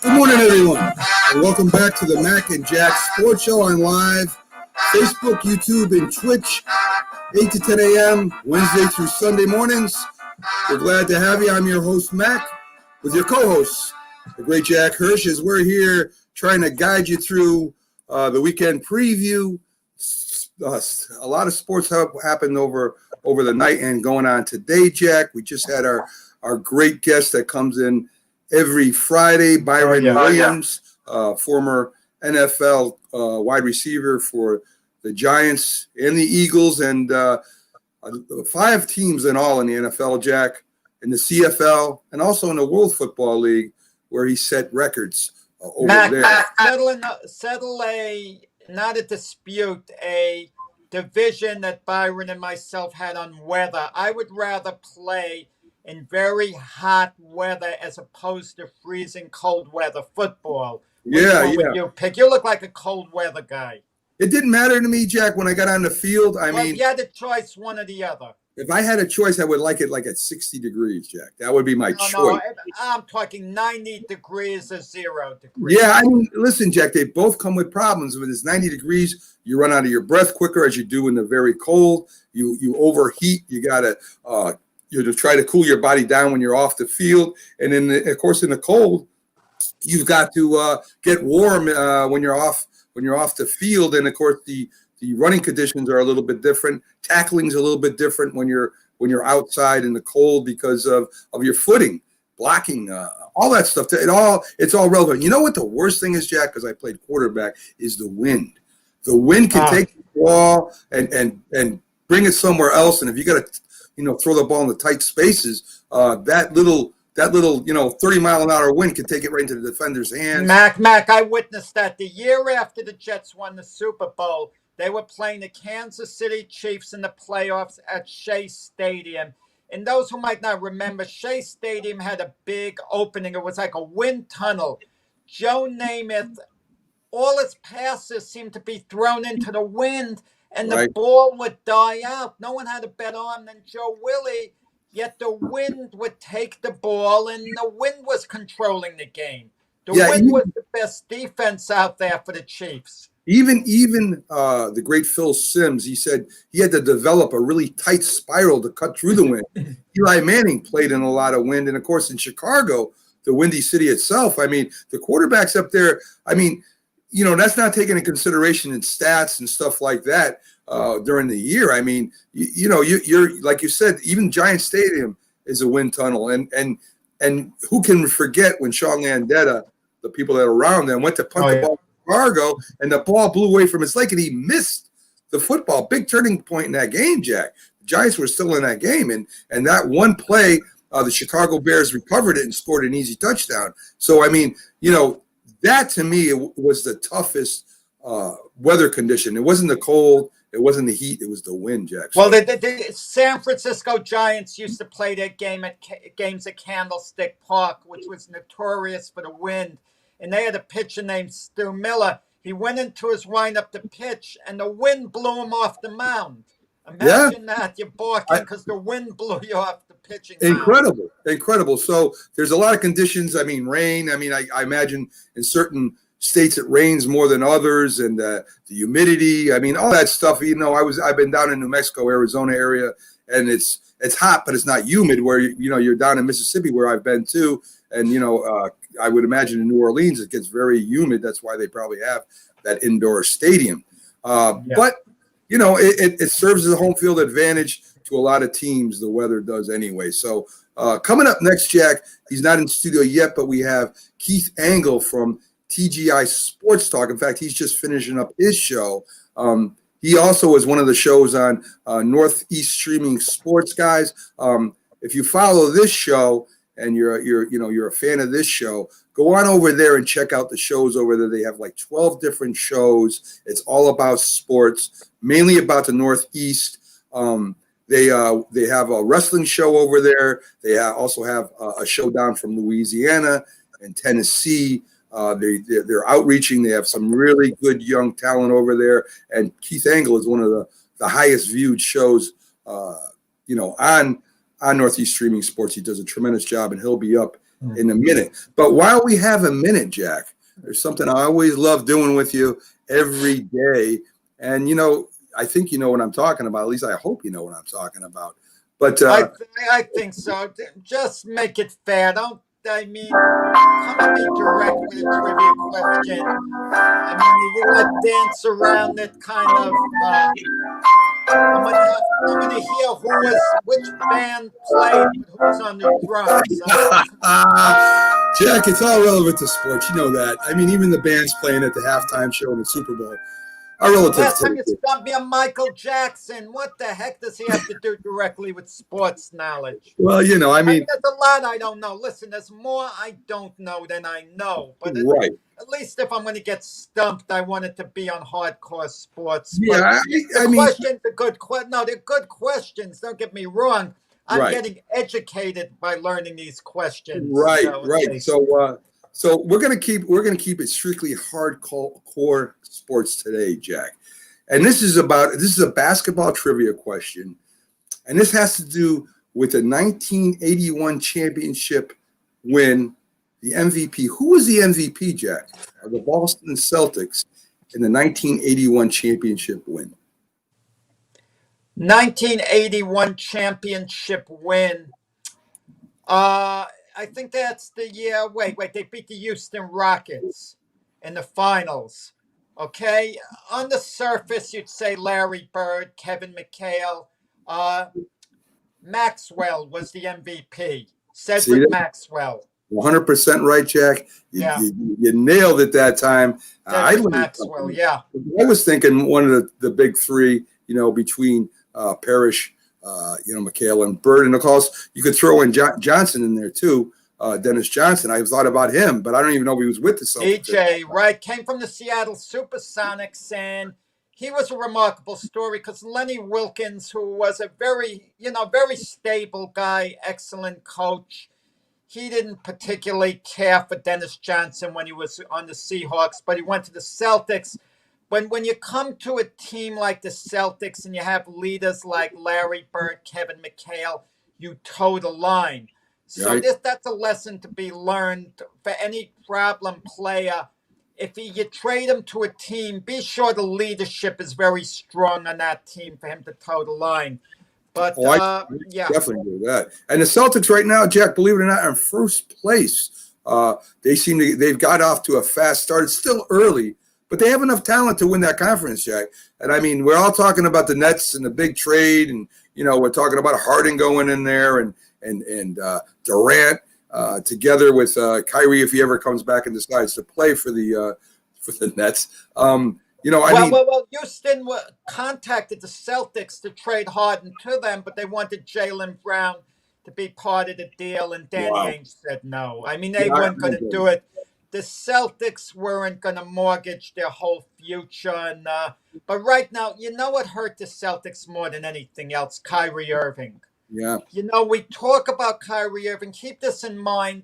Good morning, everyone, and welcome back to the Mac and Jack Sports Show on live Facebook, YouTube, and Twitch, 8 to 10 a.m., Wednesday through Sunday mornings. We're glad to have you. I'm your host, Mac, with your co-host, the great Jack Hirsch, as we're here trying to guide you through the weekend preview. A lot of sports have happened over the night and going on today, Jack. We just had our great guest that comes in every Friday, Byron Williams, former NFL wide receiver for the Giants and the Eagles, and 5 teams in all in the NFL, Jack, in the CFL, and also in the World Football League, where he set records over Mac, there. settle not a dispute, a division that Byron and myself had on weather. I would rather play in very hot weather as opposed to freezing cold weather football. Which one would you pick? You look like a cold weather guy. It didn't matter to me, Jack, when I got on the field. I mean, if you had a choice, one or the other. If I had a choice, I would like it like at 60 degrees, Jack. That would be my choice. No, I'm talking 90 degrees or 0 degrees. Yeah, I mean, listen, Jack, they both come with problems. When it's 90 degrees, you run out of your breath quicker as you do in the very cold. You overheat. You got to try to cool your body down when you're off the field. And then, of course, in the cold, you've got to get warm when you're off the field. And, of course, the running conditions are a little bit different. Tackling's a little bit different when you're outside in the cold because of your footing, blocking, all that stuff. It's all relevant. You know what the worst thing is, Jack, because I played quarterback, is the wind. The wind can take the ball and bring it somewhere else. And if you got to, throw the ball in the tight spaces, that little 30-mile-an-hour wind can take it right into the defender's hands. Mac, I witnessed that the year after the Jets won the Super Bowl. They were playing the Kansas City Chiefs in the playoffs at Shea Stadium. And those who might not remember, Shea Stadium had a big opening. It was like a wind tunnel. Joe Namath, all his passes seemed to be thrown into the wind, and the ball would die out. No one had a better arm than Joe Willie. yet the wind would take the ball, and the wind was controlling the game. The Yeah, wind was the best defense out there for the Chiefs. Even the great Phil Simms, he said he had to develop a really tight spiral to cut through the wind. Eli Manning played in a lot of wind, and of course in Chicago, the windy city itself. I mean, the quarterbacks up there. I mean, that's not taken into consideration in stats and stuff like that during the year. I mean, you're like you said, even Giant Stadium is a wind tunnel, and who can forget when Sean Landetta, the people that are around them, went to punt the ball. Chicago, and the ball blew away from his leg, and he missed the football. Big turning point in that game, Jack. The Giants were still in that game, and that one play, the Chicago Bears recovered it and scored an easy touchdown. So, I mean, that to me was the toughest weather condition. It wasn't the cold, it wasn't the heat, it was the wind, Jack. Well, the San Francisco Giants used to play their games at Candlestick Park, which was notorious for the wind. And they had a pitcher named Stu Miller. He went into his windup to pitch, and the wind blew him off the mound. Imagine that. You're barking because the wind blew you off the pitching mound. Incredible. So there's a lot of conditions. I mean, rain. I mean, I imagine in certain states it rains more than others, and the humidity. I mean, all that stuff. I've been down in New Mexico, Arizona area, and it's hot, but it's not humid. Where you're down in Mississippi, where I've been too, and I would imagine in New Orleans it gets very humid. That's why they probably have that indoor stadium. But it serves as a home field advantage to a lot of teams. The weather does anyway. So coming up next, Jack, he's not in studio yet, but we have Keith Engle from TGI Sports Talk. In fact, he's just finishing up his show. He also is one of the shows on Northeast Streaming Sports Guys. If you follow this show, and you're a fan of this show, go on over there and check out the shows over there. They have like 12 different shows. It's all about sports, mainly about the Northeast. They have a wrestling show over there. They also have a show down from Louisiana and Tennessee. They're outreaching. They have some really good young talent over there. And Keith Engle is one of the highest viewed shows, on Northeast Streaming Sports. He does a tremendous job, and he'll be up in a minute. But while we have a minute, Jack, there's something I always love doing with you every day. And, I think you know what I'm talking about. At least I hope you know what I'm talking about. But I think so. Just make it fair. Come at me direct with a trivia question. I mean, you got to dance around it kind of. I'm gonna hear which band played, who's on the drums. Jack, it's all relevant to sports. You know that. I mean, even the bands playing at the halftime show in the Super Bowl are relative. Last time you stumped me on Michael Jackson. What the heck does he have to do directly with sports knowledge? Well, I mean, there's a lot I don't know. Listen, there's more I don't know than I know. But right. At least if I'm going to get stumped, I want it to be on hardcore sports. Yeah, questions are good. No, they're good questions. Don't get me wrong. I'm getting educated by learning these questions. Right. So we're gonna keep it strictly hardcore sports today, Jack. And this is a basketball trivia question, and this has to do with the 1981 championship win. The MVP. Who was the MVP, Jack, of the Boston Celtics in the 1981 championship win? 1981 championship win. I think that's the year. Wait. They beat the Houston Rockets in the finals. Okay. On the surface, you'd say Larry Bird, Kevin McHale. Maxwell was the MVP. Cedric Maxwell. 100% right, Jack. You nailed it that time. Maxwell, yeah. I was thinking one of the big three, between Parrish, McHale and Bird. And of course, you could throw in Johnson in there too. Dennis Johnson. I thought about him, but I don't even know if he was with the Celtics. DJ, right, came from the Seattle Supersonics, and he was a remarkable story because Lenny Wilkins, who was a very stable guy, excellent coach, he didn't particularly care for Dennis Johnson when he was on the Seahawks, but he went to the Celtics. When you come to a team like the Celtics and you have leaders like Larry Bird, Kevin McHale, you toe the line. So Right. that's a lesson to be learned for any problem player. If you trade him to a team, be sure the leadership is very strong on that team for him to toe the line. But Oh, I yeah, definitely do that. And the Celtics right now, Jack, believe it or not, are in first place. They've got off to a fast start. It's still early, but they have enough talent to win that conference, Jack. And I mean, we're all talking about the Nets and the big trade, and we're talking about Harden going in there and Durant together with Kyrie if he ever comes back and decides to play for the Nets. Well, Houston contacted the Celtics to trade Harden to them, but they wanted Jaylen Brown to be part of the deal, and Danny Ainge said no. I mean, they weren't going to do it. The Celtics weren't going to mortgage their whole future. And but right now, you know what hurt the Celtics more than anything else? Kyrie Irving. Yeah. We talk about Kyrie Irving. Keep this in mind.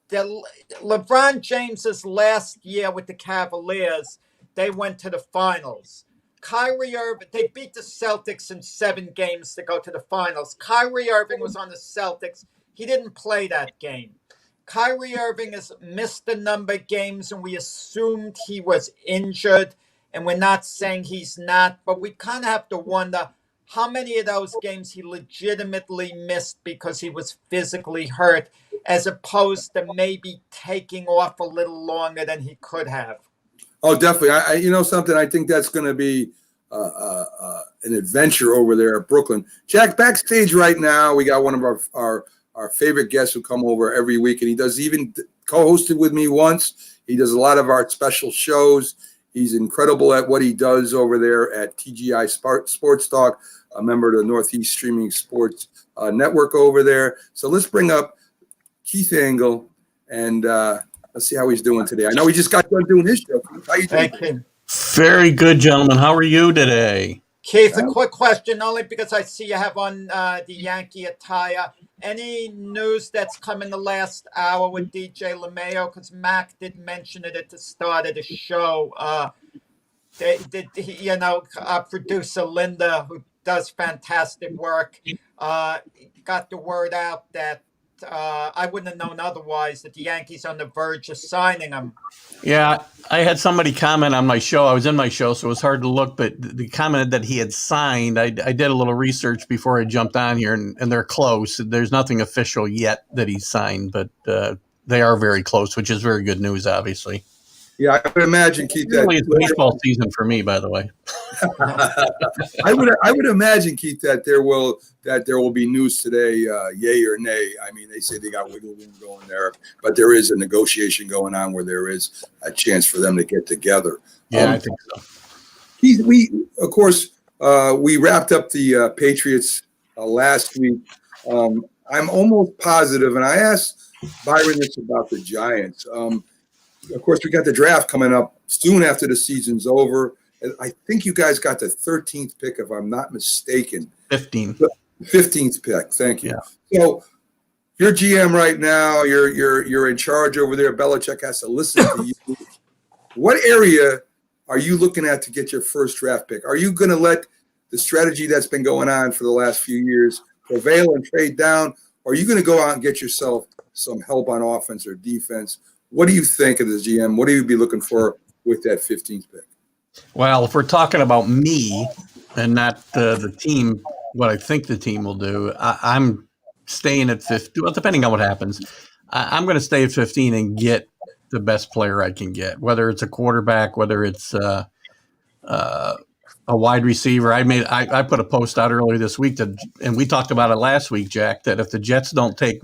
LeBron James's last year with the Cavaliers, they went to the finals. Kyrie Irving, they beat the Celtics in 7 games to go to the finals. Kyrie Irving was on the Celtics. He didn't play that game. Kyrie Irving has missed a number of games, and we assumed he was injured, and we're not saying he's not, but we kind of have to wonder how many of those games he legitimately missed because he was physically hurt, as opposed to maybe taking off a little longer than he could have. Oh, definitely. Something. I think that's going to be an adventure over there at Brooklyn. Jack, backstage right now, we got one of our favorite guests who come over every week, and he does even co-hosted with me once. He does a lot of our special shows. He's incredible at what he does over there at TGI Sports Talk, a member of the Northeast Streaming Sports Network over there. So let's bring up Keith Engle, and let's see how he's doing today. I know he just got done doing his show. How you doing? Thank you. Very good, gentlemen. How are you today? Keith, a quick question, only because I see you have on the Yankee attire. Any news that's come in the last hour with DJ LeMayo? Because Mac did mention it at the start of the show. Our producer Linda, who does fantastic work, got the word out that I wouldn't have known otherwise that the Yankees on the verge of signing him. Yeah, I had somebody comment on my show. I was in my show, so it was hard to look, but they commented that he had signed. I did a little research before I jumped on here, and they're close. There's nothing official yet that he's signed, but they are very close, which is very good news, obviously. Yeah, I would imagine, Keith. Really, it's baseball season for me, by the way. I would imagine, Keith, that there will be news today, yay or nay. I mean, they say they got wiggle room going there, but there is a negotiation going on where there is a chance for them to get together. Yeah, I think so. Keith, we wrapped up the Patriots last week. I'm almost positive, and I asked Byron this about the Giants. Of course, we got the draft coming up soon after the season's over. I think you guys got the 13th pick, if I'm not mistaken. 15th pick. Thank you. Yeah. So you're GM right now. You're in charge over there. Belichick has to listen to you. What area are you looking at to get your first draft pick? Are you going to let the strategy that's been going on for the last few years prevail and trade down? Or are you going to go out and get yourself some help on offense or defense? What do you think of the GM? What do you be looking for with that 15th pick? Well, if we're talking about me and not the team, what I think the team will do, I'm staying at 15. Well, depending on what happens, I'm going to stay at 15 and get the best player I can get, whether it's a quarterback, whether it's a wide receiver. I put a post out earlier this week and we talked about it last week, Jack, that if the Jets don't take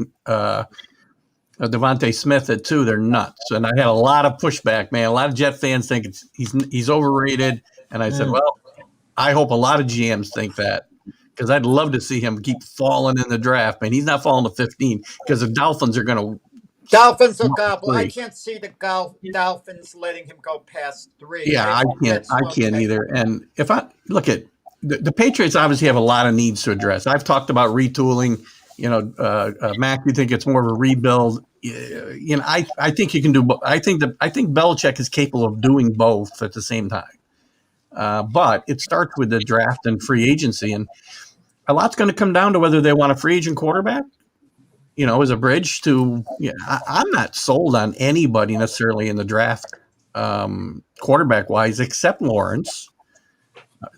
Devontae Smith at 2, they're nuts. And I had a lot of pushback, man. A lot of Jet fans think he's overrated. And I said, well, I hope a lot of GMs think that, because I'd love to see him keep falling in the draft. Man, he's not falling to 15 because the Dolphins are going to. Dolphins will gobble. I can't see the Dolphins letting him go past 3. Yeah, I can't either. And if I look at the Patriots, obviously have a lot of needs to address. I've talked about retooling. Mac, you think it's more of a rebuild? I think you can do. I think Belichick is capable of doing both at the same time. But it starts with the draft and free agency. And a lot's going to come down to whether they want a free agent quarterback, as a bridge to. Yeah, I'm not sold on anybody necessarily in the draft, quarterback wise, except Lawrence.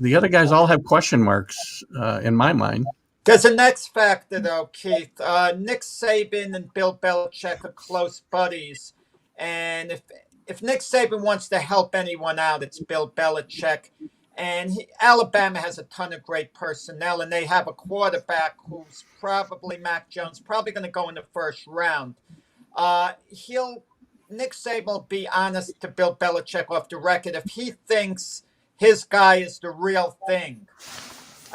The other guys all have question marks in my mind. There's a next factor, though, Keith. Nick Saban and Bill Belichick are close buddies, and if Nick Saban wants to help anyone out, it's Bill Belichick. And Alabama has a ton of great personnel, and they have a quarterback who's probably Mac Jones, probably going to go in the first round. Nick Saban will be honest to Bill Belichick off the record. If he thinks his guy is the real thing,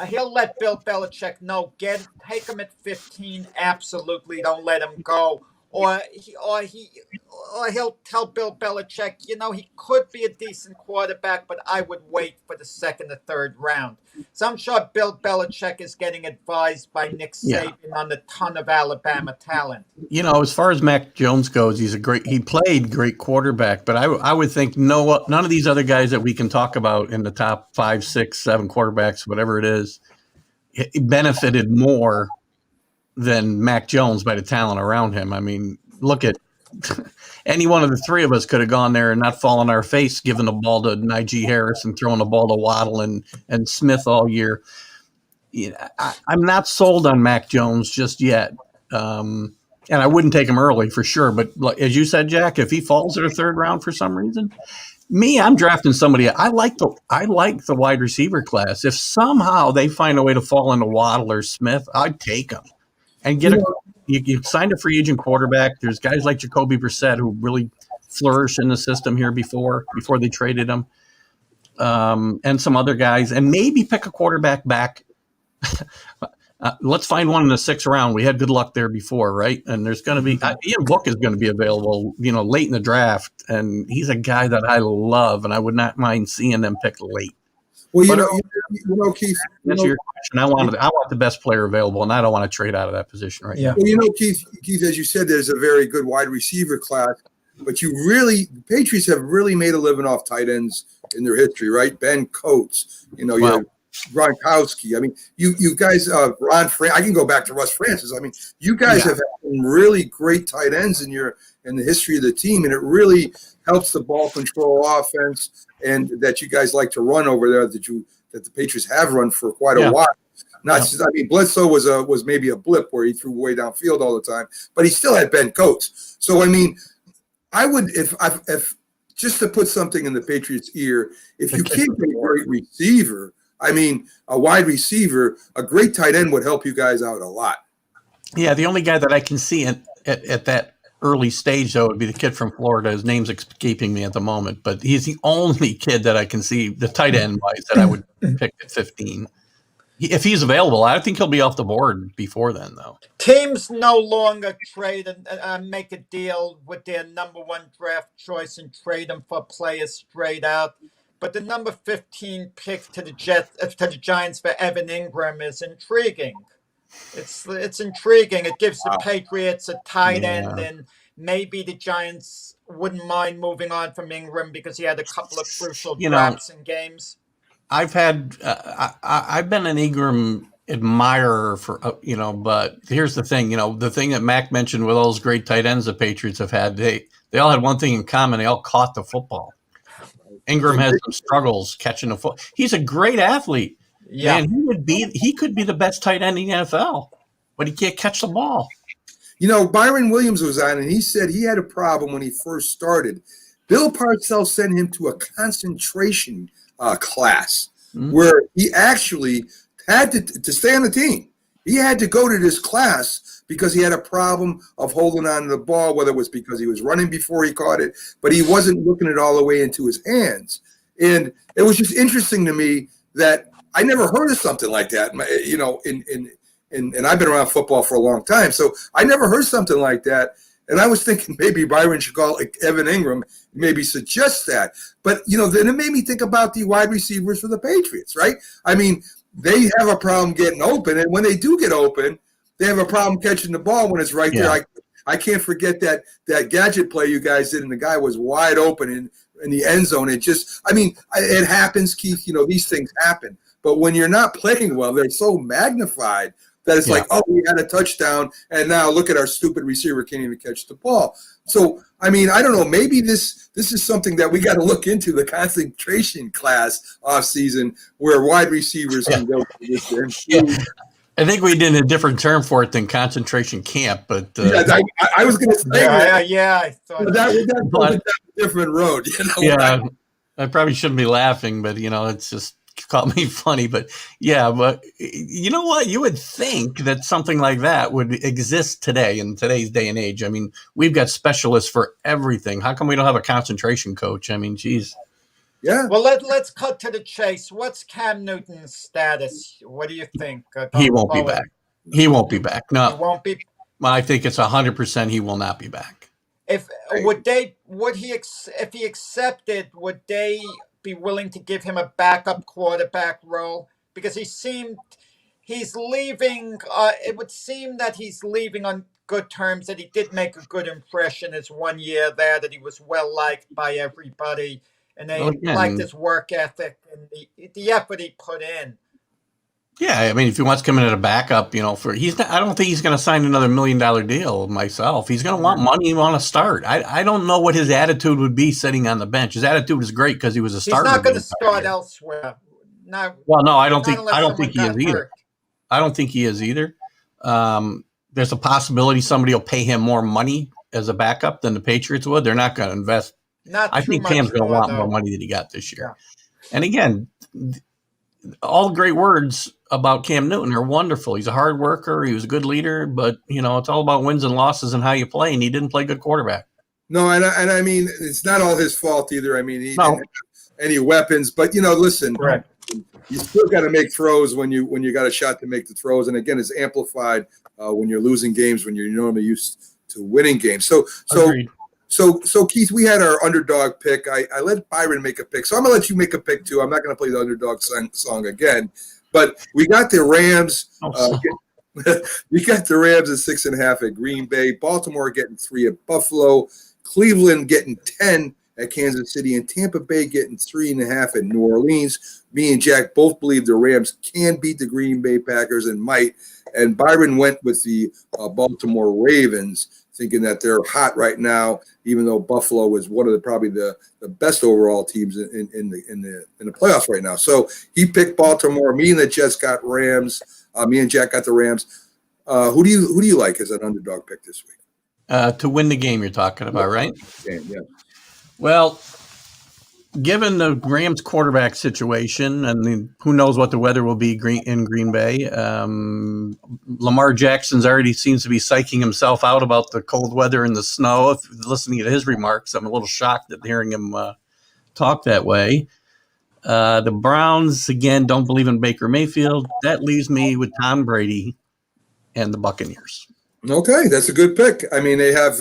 he'll let Bill Belichick know. Take him at 15. Absolutely, don't let him go. Or he'll tell Bill Belichick, he could be a decent quarterback, but I would wait for the second or third round. So I'm sure Bill Belichick is getting advised by Nick Saban on a ton of Alabama talent. As far as Mac Jones goes, he played great quarterback, but I would think none of these other guys that we can talk about in the top 5, 6, 7 quarterbacks, whatever it is, benefited more than Mac Jones by the talent around him. I mean, look at any one of the three of us could have gone there and not fallen on our face, giving the ball to Najee Harris and throwing the ball to Waddle and Smith all year. I'm not sold on Mac Jones just yet. And I wouldn't take him early for sure. But as you said, Jack, if he falls in the third round for some reason, I'm drafting somebody. I like the wide receiver class. If somehow they find a way to fall into Waddle or Smith, I'd take them. And you signed a free agent quarterback. There's guys like Jacoby Brissett who really flourished in the system here before they traded him, and some other guys, and maybe pick a quarterback back. Let's find one in the 6th round. We had good luck there before, right? And there's going to be Ian Book is going to be available, late in the draft, and he's a guy that I love, and I would not mind seeing them pick late. Well, Keith. Answer your question. I want the best player available, and I don't want to trade out of that position right now. Well, Keith, as you said, there's a very good wide receiver class, but the Patriots have really made a living off tight ends in their history, right? Ben Coates, you have Gronkowski. I mean, you guys, Ron I can go back to Russ Francis. I mean, you guys have had some really great tight ends in the history of the team, and it really helps the ball control offense, and that you guys like to run over there that the Patriots have run for quite a while. Bledsoe was maybe a blip where he threw way downfield all the time, but he still had Ben Coates. So I mean, I would if just to put something in the Patriots' ear, if you can't get a great receiver, I mean, a wide receiver, a great tight end would help you guys out a lot. Yeah, the only guy that I can see at that early stage, though, would be the kid from Florida. His name's escaping me at the moment, but he's the only kid that I can see, the tight end wise, that I would pick at 15. If he's available, I think he'll be off the board before then, though. Teams no longer trade and make a deal with their number 1 draft choice and trade them for players straight out. But the number 15 pick to the Giants for Evan Ingram is intriguing. It's intriguing. It gives the Patriots a tight end, and maybe the Giants wouldn't mind moving on from Ingram because he had a couple of crucial drops in games. I've been an Ingram admirer for, but here's the thing, the thing that Mac mentioned with all those great tight ends the Patriots have had, they all had one thing in common. They all caught the football. Ingram has some struggles catching the football. He's a great athlete. Yeah. And he could be the best tight end in the NFL, but he can't catch the ball. Byron Williams was on, and he said he had a problem when he first started. Bill Parcells sent him to a concentration class where he actually had to stay on the team. He had to go to this class because he had a problem of holding on to the ball, whether it was because he was running before he caught it, but he wasn't looking it all the way into his hands. And it was just interesting to me that I never heard of something like that, and I've been around football for a long time, so I never heard something like that. And I was thinking maybe Byron should call Evan Ingram, maybe suggest that. But, then it made me think about the wide receivers for the Patriots, right? I mean, they have a problem getting open, and when they do get open, they have a problem catching the ball when it's right there. I can't forget that gadget play you guys did, and the guy was wide open in the end zone. It happens, Keith. These things happen. But when you're not playing well, they're so magnified that it's like, oh, we had a touchdown, and now look at our stupid receiver can't even catch the ball. So, I mean, I don't know. Maybe this is something that we got to look into, the concentration class off season, where wide receivers can go to this and I think we did a different term for it than concentration camp, but I was going to say that. Yeah, I thought that was a different road. Yeah, I probably shouldn't be laughing, but it's just caught me funny. But but you know what? You would think that something like that would exist today in today's day and age. I mean, we've got specialists for everything. How come we don't have a concentration coach? I mean, geez. Yeah. Well, let's cut to the chase. What's Cam Newton's status? What do you think? He won't be back. He won't be back. No, he won't be. I think it's 100% he will not be back. If he accepted, would they be willing to give him a backup quarterback role? Because he's leaving. It would seem that he's leaving on good terms. That he did make a good impression his 1 year there. That he was well liked by everybody. And they liked his work ethic and the effort he put in. Yeah, I mean, if he wants to come in at a backup, I don't think he's going to sign another $1 million deal myself. He's going to want money and want to start. I don't know what his attitude would be sitting on the bench. His attitude is great because he was a starter. He's not going to start elsewhere. No, I don't think he is either. I don't think he is either. There's a possibility somebody will pay him more money as a backup than the Patriots would. They're not going to invest. I think Cam's going to want more money than he got this year. Yeah. And again, all the great words about Cam Newton are wonderful. He's a hard worker. He was a good leader, but it's all about wins and losses and how you play. And he didn't play good quarterback. No, and I mean, it's not all his fault either. I mean, he didn't have any weapons, but listen, you still got to make throws when you got a shot to make the throws. And again, it's amplified when you're losing games, when you're normally used to winning games. Agreed. So Keith, we had our underdog pick. I let Byron make a pick, so I'm gonna let you make a pick too. I'm not gonna play the underdog song again, but we got the Rams. We got the Rams at 6.5 at Green Bay. Baltimore getting 3 at Buffalo. Cleveland getting 10 at Kansas City, and Tampa Bay getting 3.5 at New Orleans. Me and Jack both believe the Rams can beat the Green Bay Packers and might. And Byron went with the Baltimore Ravens, thinking that they're hot right now, even though Buffalo is one of the best overall teams in the playoffs right now. So he picked Baltimore. Me and the Jets got Rams. Me and Jack got the Rams. Who do you like as an underdog pick this week? To win the game, you're talking about, right? Yeah. Well, given the Rams quarterback situation, and who knows what the weather will be in Green Bay, Lamar Jackson's already seems to be psyching himself out about the cold weather and the snow. If listening to his remarks, I'm a little shocked at hearing him talk that way. The Browns, again, don't believe in Baker Mayfield. That leaves me with Tom Brady and the Buccaneers. Okay, that's a good pick. I mean, they have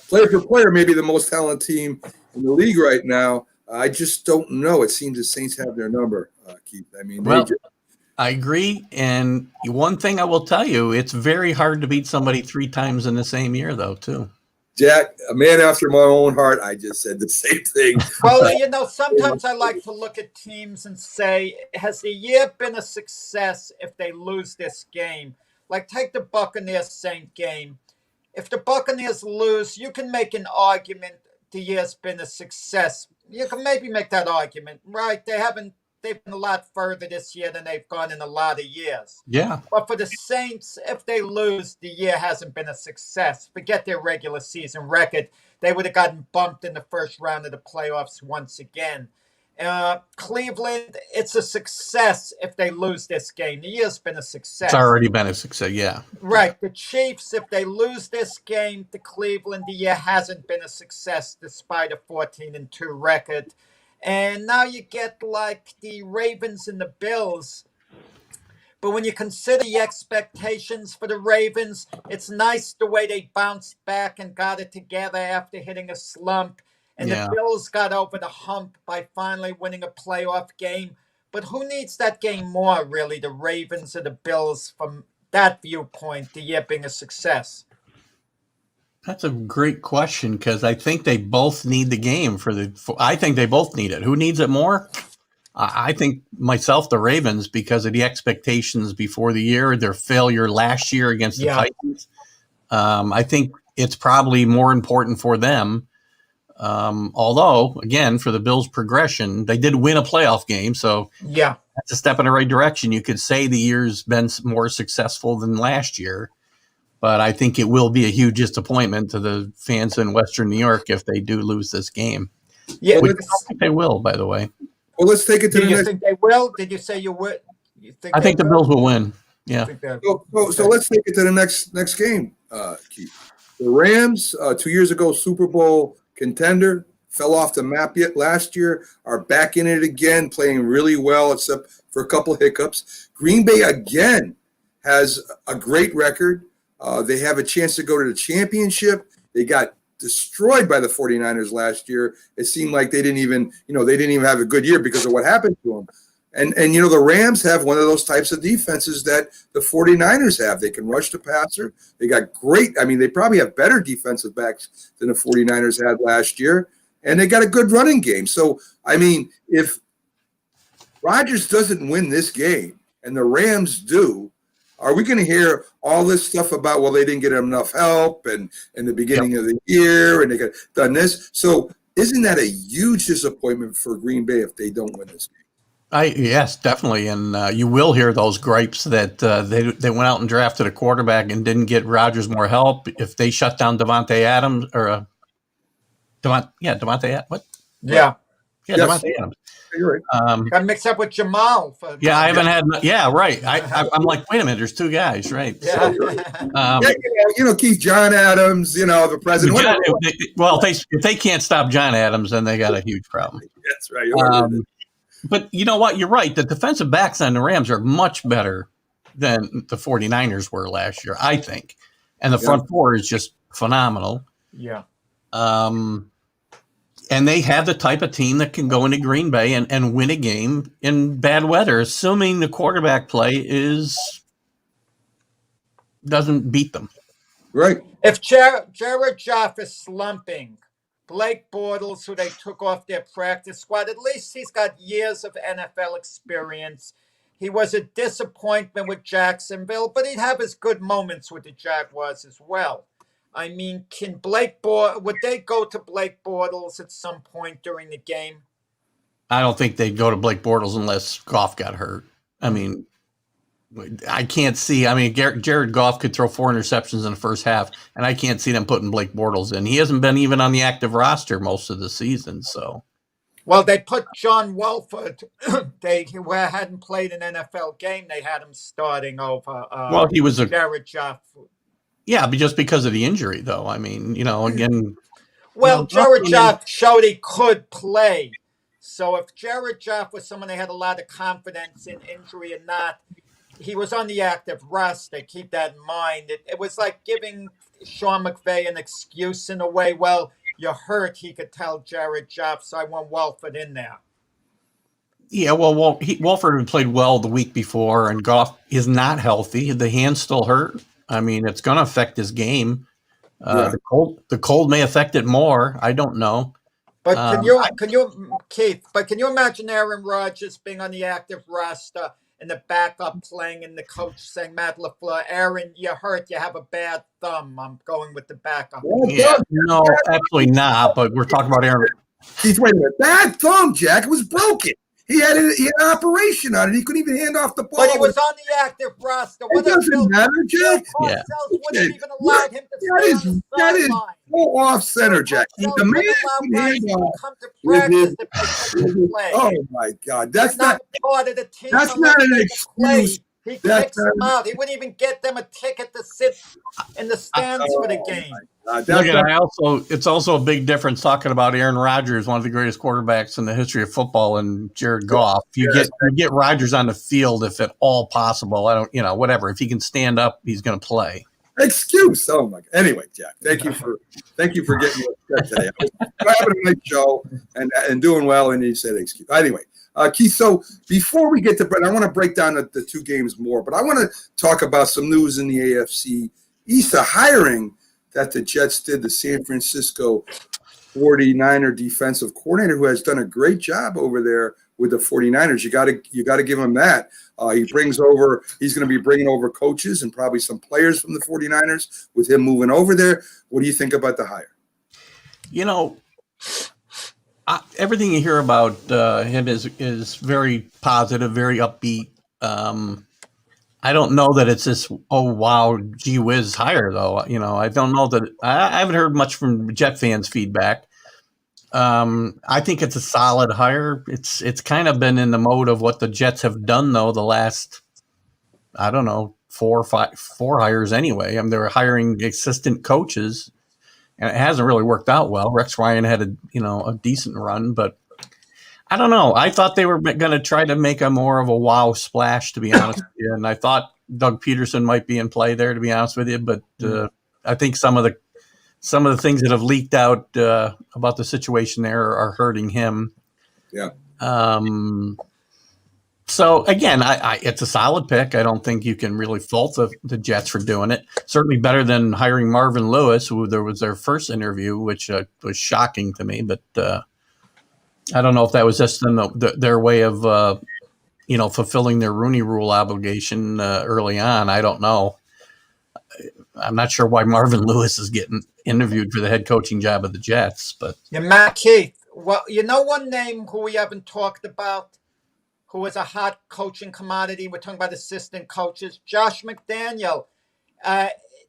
player for player, maybe the most talented team in the league right now. I just don't know. It seems the Saints have their number, Keith. I mean, I agree. And one thing I will tell you, it's very hard to beat somebody 3 times in the same year, though, too. Jack, a man after my own heart, I just said the same thing. Well, sometimes I like to look at teams and say, has the year been a success if they lose this game? Like, take the Buccaneers-Saint game. If the Buccaneers lose, you can make an argument the year's been a success. You can maybe make that argument, right? They've been a lot further this year than they've gone in a lot of years. Yeah. But for the Saints, if they lose, the year hasn't been a success. Forget their regular season record. They would have gotten bumped in the first round of the playoffs once again. Cleveland, it's a success if they lose this game. The year's been a success. It's already been a success, yeah. Right. The Chiefs, if they lose this game to Cleveland, the year hasn't been a success despite a 14-2 record. And now you get like the Ravens and the Bills. But when you consider the expectations for the Ravens, it's nice the way they bounced back and got it together after hitting a slump. And the Bills got over the hump by finally winning a playoff game. But who needs that game more, really, the Ravens or the Bills, from that viewpoint, the year being a success? That's a great question, because I think they both need the game I think they both need it. Who needs it more? I think myself, the Ravens, because of the expectations before the year, their failure last year against the Titans. I think it's probably more important for them. Although, again, for the Bills' progression, they did win a playoff game, so that's a step in the right direction. You could say the year's been more successful than last year, but I think it will be a huge disappointment to the fans in Western New York if they do lose this game. Yeah, Which I don't think they will, by the way. Well, let's take it to Do the you next. think they will? Did you say you would? You think I think the Bills will win. Yeah. So let's take it to the next game, Keith. The Rams, 2 years ago, Super Bowl contender, fell off the map yet last year, are back in it again, playing really well, except for a couple hiccups. Green Bay again has a great record. They have a chance to go to the championship. They got destroyed by the 49ers last year. It seemed like they didn't even have a good year because of what happened to them. And the Rams have one of those types of defenses that the 49ers have. They can rush the passer. They got they probably have better defensive backs than the 49ers had last year. And they got a good running game. So, if Rodgers doesn't win this game and the Rams do, are we going to hear all this stuff about, well, they didn't get enough help and in the beginning of the year and they got done this? So isn't that a huge disappointment for Green Bay if they don't win this game? Yes, definitely. And you will hear those gripes that they went out and drafted a quarterback and didn't get Rodgers more help. If they shut down Devontae Adams or Devontae, what? Yeah. Yeah, yes. Devontae Adams. You're right. Got mixed up with Jamal. I haven't had. Yeah, right. I'm like, wait a minute. There's two guys, right? Yeah. So, Keith John Adams. The president. If they can't stop John Adams, then they got a huge problem. That's right. But you know what? You're right. The defensive backs on the Rams are much better than the 49ers were last year, I think. And the front four is just phenomenal. Yeah. And they have the type of team that can go into Green Bay and win a game in bad weather, assuming the quarterback play doesn't beat them. Right. If Jared Goff is slumping, Blake Bortles, who they took off their practice squad, at least he's got years of NFL experience. He was a disappointment with Jacksonville, but he'd have his good moments with the Jaguars as well. Can would they go to Blake Bortles at some point during the game? I don't think they'd go to Blake Bortles unless Goff got hurt. I can't see. Jared Goff could throw 4 interceptions in the first half, and I can't see them putting Blake Bortles in. He hasn't been even on the active roster most of the season. So, well, they put John Wolford. They hadn't played an NFL game. They had him starting over. He was Jared Goff. Yeah, but just because of the injury, though. Again. Well, Jared Goff showed he could play. So if Jared Goff was someone they had a lot of confidence in, injury or not, he was on the active roster. Keep that in mind. It was like giving Sean McVay an excuse in a way. Well, you're hurt, he could tell Jared Goff, so I want Wolford in there. Yeah, well, Wolford had played well the week before, and Goff is not healthy. The hand's still hurt. It's going to affect his game. The cold may affect it more. I don't know. But Keith? But can you imagine Aaron Rodgers being on the active roster and the backup playing, and the coach saying, Matt LaFleur, Aaron, you're hurt. You have a bad thumb. I'm going with the backup. Yeah, no, absolutely not. But we're talking about Aaron. Keith, wait a minute. Bad thumb, Jack. It was broken. He had an operation on it. He couldn't even hand off the ball. But he was on the active roster. It doesn't matter, Jack. Wouldn't even allowed him to that is so off center, Jack. The man can hand come to practice to play. Oh my God, that's not part of the team. That's not an excuse. He kicks them out. He wouldn't even get them a ticket to sit in the stands for the game. It's also a big difference talking about Aaron Rodgers, one of the greatest quarterbacks in the history of football, and Jared Goff. You get Rodgers on the field if at all possible. Whatever. If he can stand up, he's going to play. Excuse. Oh my God. Anyway, Jack, thank you for getting me upset today. I was having a nice show and doing well, and you said excuse. Anyway. Keith, so before we get to Brett, I want to break down the two games more, but I want to talk about some news in the AFC East, a hiring that the Jets did, the San Francisco 49er defensive coordinator, who has done a great job over there with the 49ers. You got to give him that. He's going to be bringing over coaches and probably some players from the 49ers with him moving over there. What do you think about the hire? You know, everything you hear about him is very positive, very upbeat. I don't know that it's this, oh, wow, gee whiz hire, though. You know, I don't know that I haven't heard much from Jet fans' feedback. I think it's a solid hire. It's kind of been in the mode of what the Jets have done, though, the last, I don't know, four hires anyway. I mean, they're hiring assistant coaches, and it hasn't really worked out well. Rex Ryan had a decent run, but I don't know. I thought they were going to try to make a more of a wow splash, to be honest with you. And I thought Doug Peterson might be in play there, to be honest with you. But I think some of the things that have leaked out about the situation there are hurting him. Yeah. So again, it's a solid pick. I don't think you can really fault the Jets for doing it. Certainly better than hiring Marvin Lewis, who there was their first interview, which was shocking to me. But I don't know if that was just their way of, fulfilling their Rooney Rule obligation early on. I don't know. I'm not sure why Marvin Lewis is getting interviewed for the head coaching job of the Jets, but Yeah, Matt Keith. Well, you know one name who we haven't talked about, who is a hot coaching commodity. We're talking about assistant coaches. Josh McDaniel.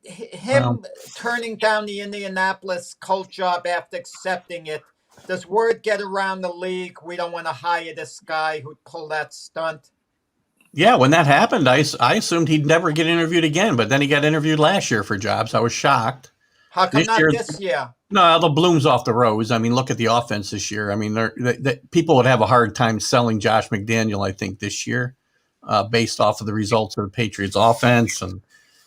Him turning down the Indianapolis Colt job after accepting it. Does word get around the league? We don't want to hire this guy who'd pull that stunt. yeah, when that happened, I assumed he'd never get interviewed again. But then he got interviewed last year for jobs. I was shocked. How come not this year? No, the bloom's off the rose. I mean, look at the offense this year. I mean, people would have a hard time selling Josh McDaniel, I think, this year, based off of the results of the Patriots' offense. And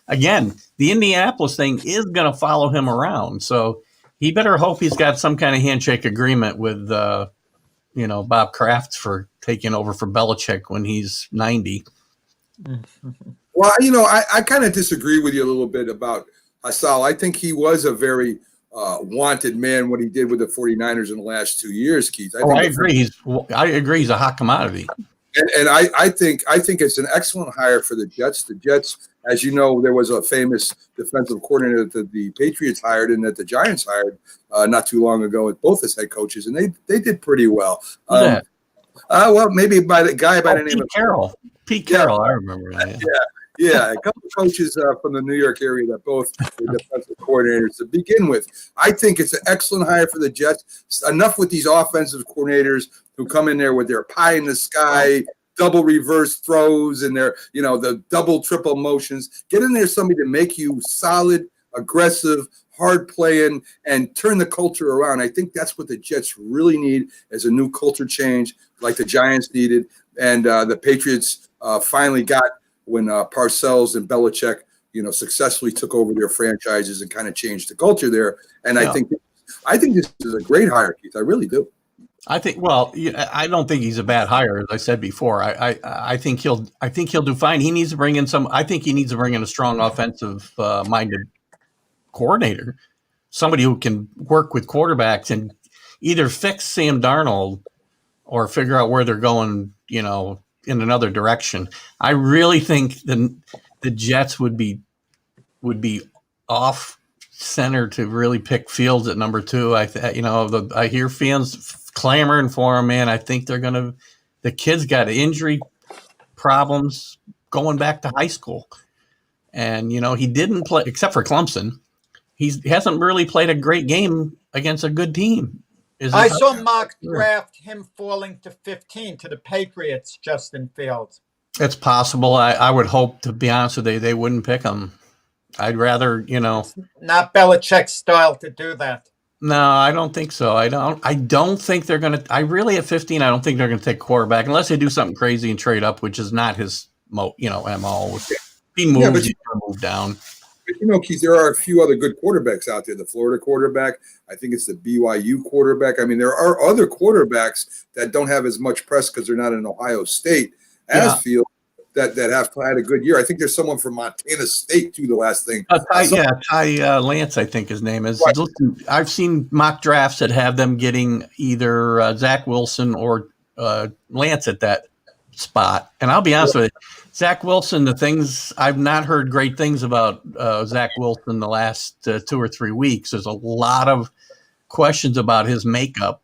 again, the Indianapolis thing is going to follow him around. So he better hope he's got some kind of handshake agreement with, Bob Kraft for taking over for Belichick when he's 90. Well, I kind of disagree with you a little bit about Hasal. I think he was a very wanted man, what he did with the 49ers in the last 2 years, Keith. I agree. I agree. He's a hot commodity. And I think it's an excellent hire for the Jets. The Jets, as you know, there was a famous defensive coordinator that the Patriots hired and that the Giants hired not too long ago with both as head coaches, and they did pretty well. Well, maybe by the guy by the name of Carroll. Pete Carroll, I remember that. Yeah, a couple of coaches from the New York area that both were defensive coordinators to begin with. I think it's an excellent hire for the Jets. Enough with these offensive coordinators who come in there with their pie in the sky, double reverse throws, and their, the double, triple motions. Get in there somebody to make you solid, aggressive, hard playing, and turn the culture around. I think that's what the Jets really need as a new culture change, like the Giants needed, and the Patriots finally got when Parcells and Belichick, successfully took over their franchises and kind of changed the culture there. And I think this is a great hire, Keith. I really do. I think. Well, I don't think he's a bad hire, as I said before. I think he'll do fine. He needs to bring in I think he needs to bring in a strong offensive minded coordinator, somebody who can work with quarterbacks and either fix Sam Darnold or figure out where they're going. In another direction. I really think the Jets would be off center to really pick Fields at number 2. I hear fans clamoring for him, man. I think the kid's got injury problems going back to high school. And, he didn't play, except for Clemson. He hasn't really played a great game against a good team. I saw mock draft him falling to 15 to the Patriots, Justin Fields. It's possible. I would hope, to be honest with you, they wouldn't pick him. I'd rather, Not Belichick's style to do that. No, I don't think so. I don't think they're going to, at 15, I don't think they're going to take quarterback unless they do something crazy and trade up, which is not his, MO. He moves, he's going to move down. But Keith, there are a few other good quarterbacks out there. The Florida quarterback, I think it's the BYU quarterback. I mean, there are other quarterbacks that don't have as much press because they're not in Ohio State as Field that have had a good year. I think there's someone from Montana State too. The last thing, Ty Lance, I think his name is. Right. Listen, I've seen mock drafts that have them getting either Zach Wilson or Lance at that spot. And I'll be honest with you, Zach Wilson, the things I've not heard great things about Zach Wilson the last 2 or 3 weeks. There's a lot of questions about his makeup.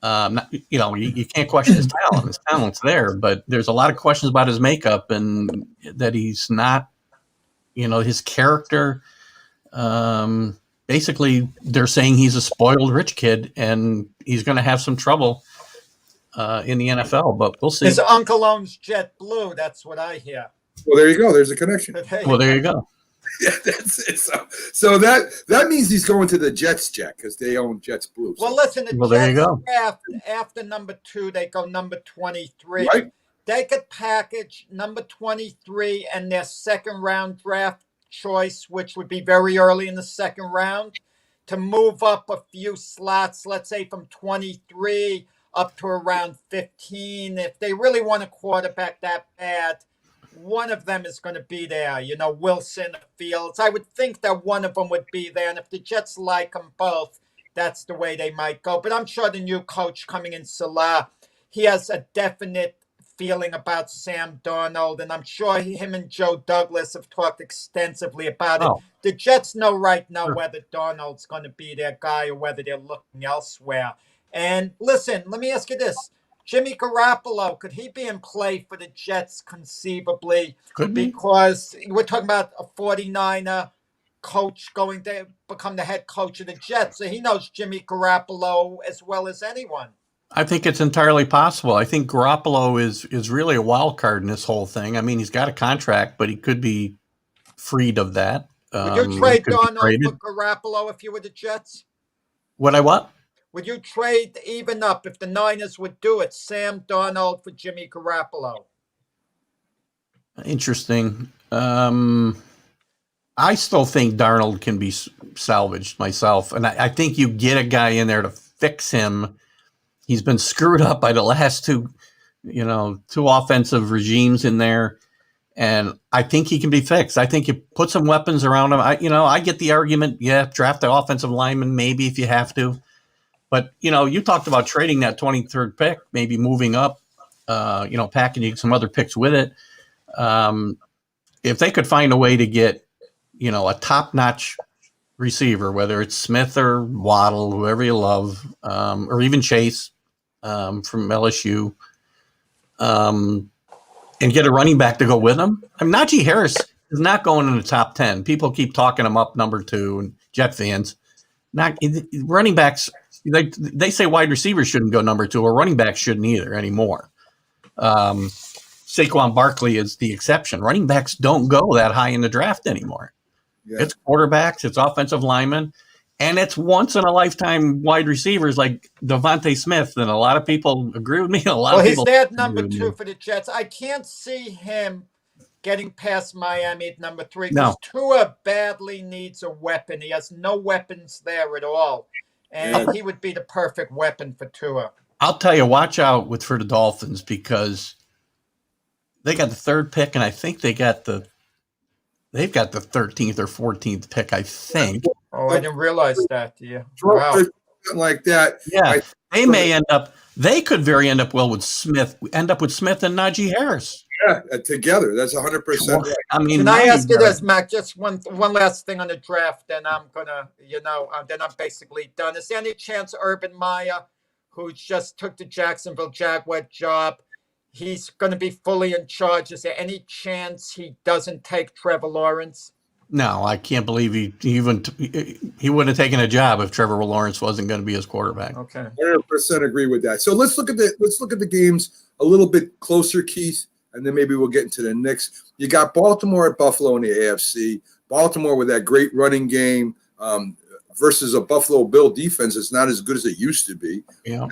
You can't question his talent. His talent's there, but there's a lot of questions about his makeup and that he's not, his character. Basically, they're saying he's a spoiled rich kid and he's going to have some trouble in the NFL, but we'll see. His uncle owns JetBlue. That's what I hear. Well, there you go. There's a connection. Well, there you go. Yeah, that's it. So that means he's going to the Jets, Jack, because they own JetBlue. So. Well, listen, the Well, there you Jets go. draft after number 2, they go number 23. Right. They could package number 23 and their second round draft choice, which would be very early in the second round, to move up a few slots, let's say from 23 up to around 15. If they really want a quarterback that bad, one of them is going to be there, Wilson, Fields. I would think that one of them would be there. And if the Jets like them both, that's the way they might go. But I'm sure the new coach coming in, Salah, he has a definite feeling about Sam Darnold. And I'm sure him and Joe Douglas have talked extensively about it. The Jets know right now whether Darnold's going to be their guy or whether they're looking elsewhere. And listen, let me ask you this. Jimmy Garoppolo, could he be in play for the Jets conceivably? Could be. Because we're talking about a 49er coach going to become the head coach of the Jets. So he knows Jimmy Garoppolo as well as anyone. I think it's entirely possible. I think Garoppolo is really a wild card in this whole thing. I mean, he's got a contract, but he could be freed of that. Would you trade Darnold for Garoppolo if you were the Jets? Would I what? Would you trade even up if the Niners would do it, Sam Darnold for Jimmy Garoppolo? Interesting. I still think Darnold can be salvaged myself. And I think you get a guy in there to fix him. He's been screwed up by the last two offensive regimes in there. And I think he can be fixed. I think you put some weapons around him. I get the argument. Yeah, draft the offensive lineman maybe if you have to. But, you talked about trading that 23rd pick, maybe moving up, packaging some other picks with it. If they could find a way to get, a top-notch receiver, whether it's Smith or Waddle, whoever you love, or even Chase from LSU, and get a running back to go with him. Najee Harris is not going in the top 10. People keep talking him up number 2, and Jet fans. Running backs – They say wide receivers shouldn't go number 2, or running backs shouldn't either anymore. Saquon Barkley is the exception. Running backs don't go that high in the draft anymore. Yeah. It's quarterbacks, it's offensive linemen, and it's once-in-a-lifetime wide receivers like Devontae Smith. And a lot of people agree with me. He's there at number 2 for the Jets. I can't see him getting past Miami at number 3 because Tua badly needs a weapon. He has no weapons there at all. And he would be the perfect weapon for Tua. I'll tell you, watch out for the Dolphins because they got the 3rd pick, and I think they've got the 13th or 14th pick, I think. Oh, I didn't realize that. Yeah. Wow. Like that. Yeah. They could end up with Smith and Najee Harris. Yeah, together. That's 100% right. I mean, can I ask you this, Mac? Just one last thing on the draft, then I'm gonna, then I'm basically done. Is there any chance Urban Meyer, who just took the Jacksonville Jaguar job, he's going to be fully in charge? Is there any chance he doesn't take Trevor Lawrence? No, I can't believe he wouldn't have taken a job if Trevor Lawrence wasn't going to be his quarterback. Okay, 100% agree with that. So let's look at the games a little bit closer, Keith. And then maybe we'll get into the next. You got Baltimore at Buffalo in the AFC. Baltimore with that great running game versus a Buffalo Bill defense that's not as good as it used to be. Yeah.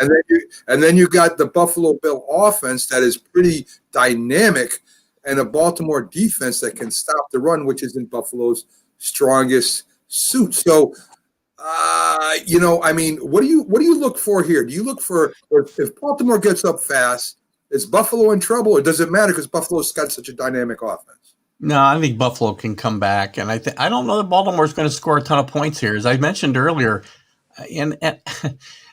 And then you got the Buffalo Bill offense that is pretty dynamic, and a Baltimore defense that can stop the run, which is in Buffalo's strongest suit. So, what do you look for here? Do you look for, or if Baltimore gets up fast, is Buffalo in trouble, or does it matter because Buffalo's got such a dynamic offense? No, I think Buffalo can come back, and I don't know that Baltimore's going to score a ton of points here. As I mentioned earlier, and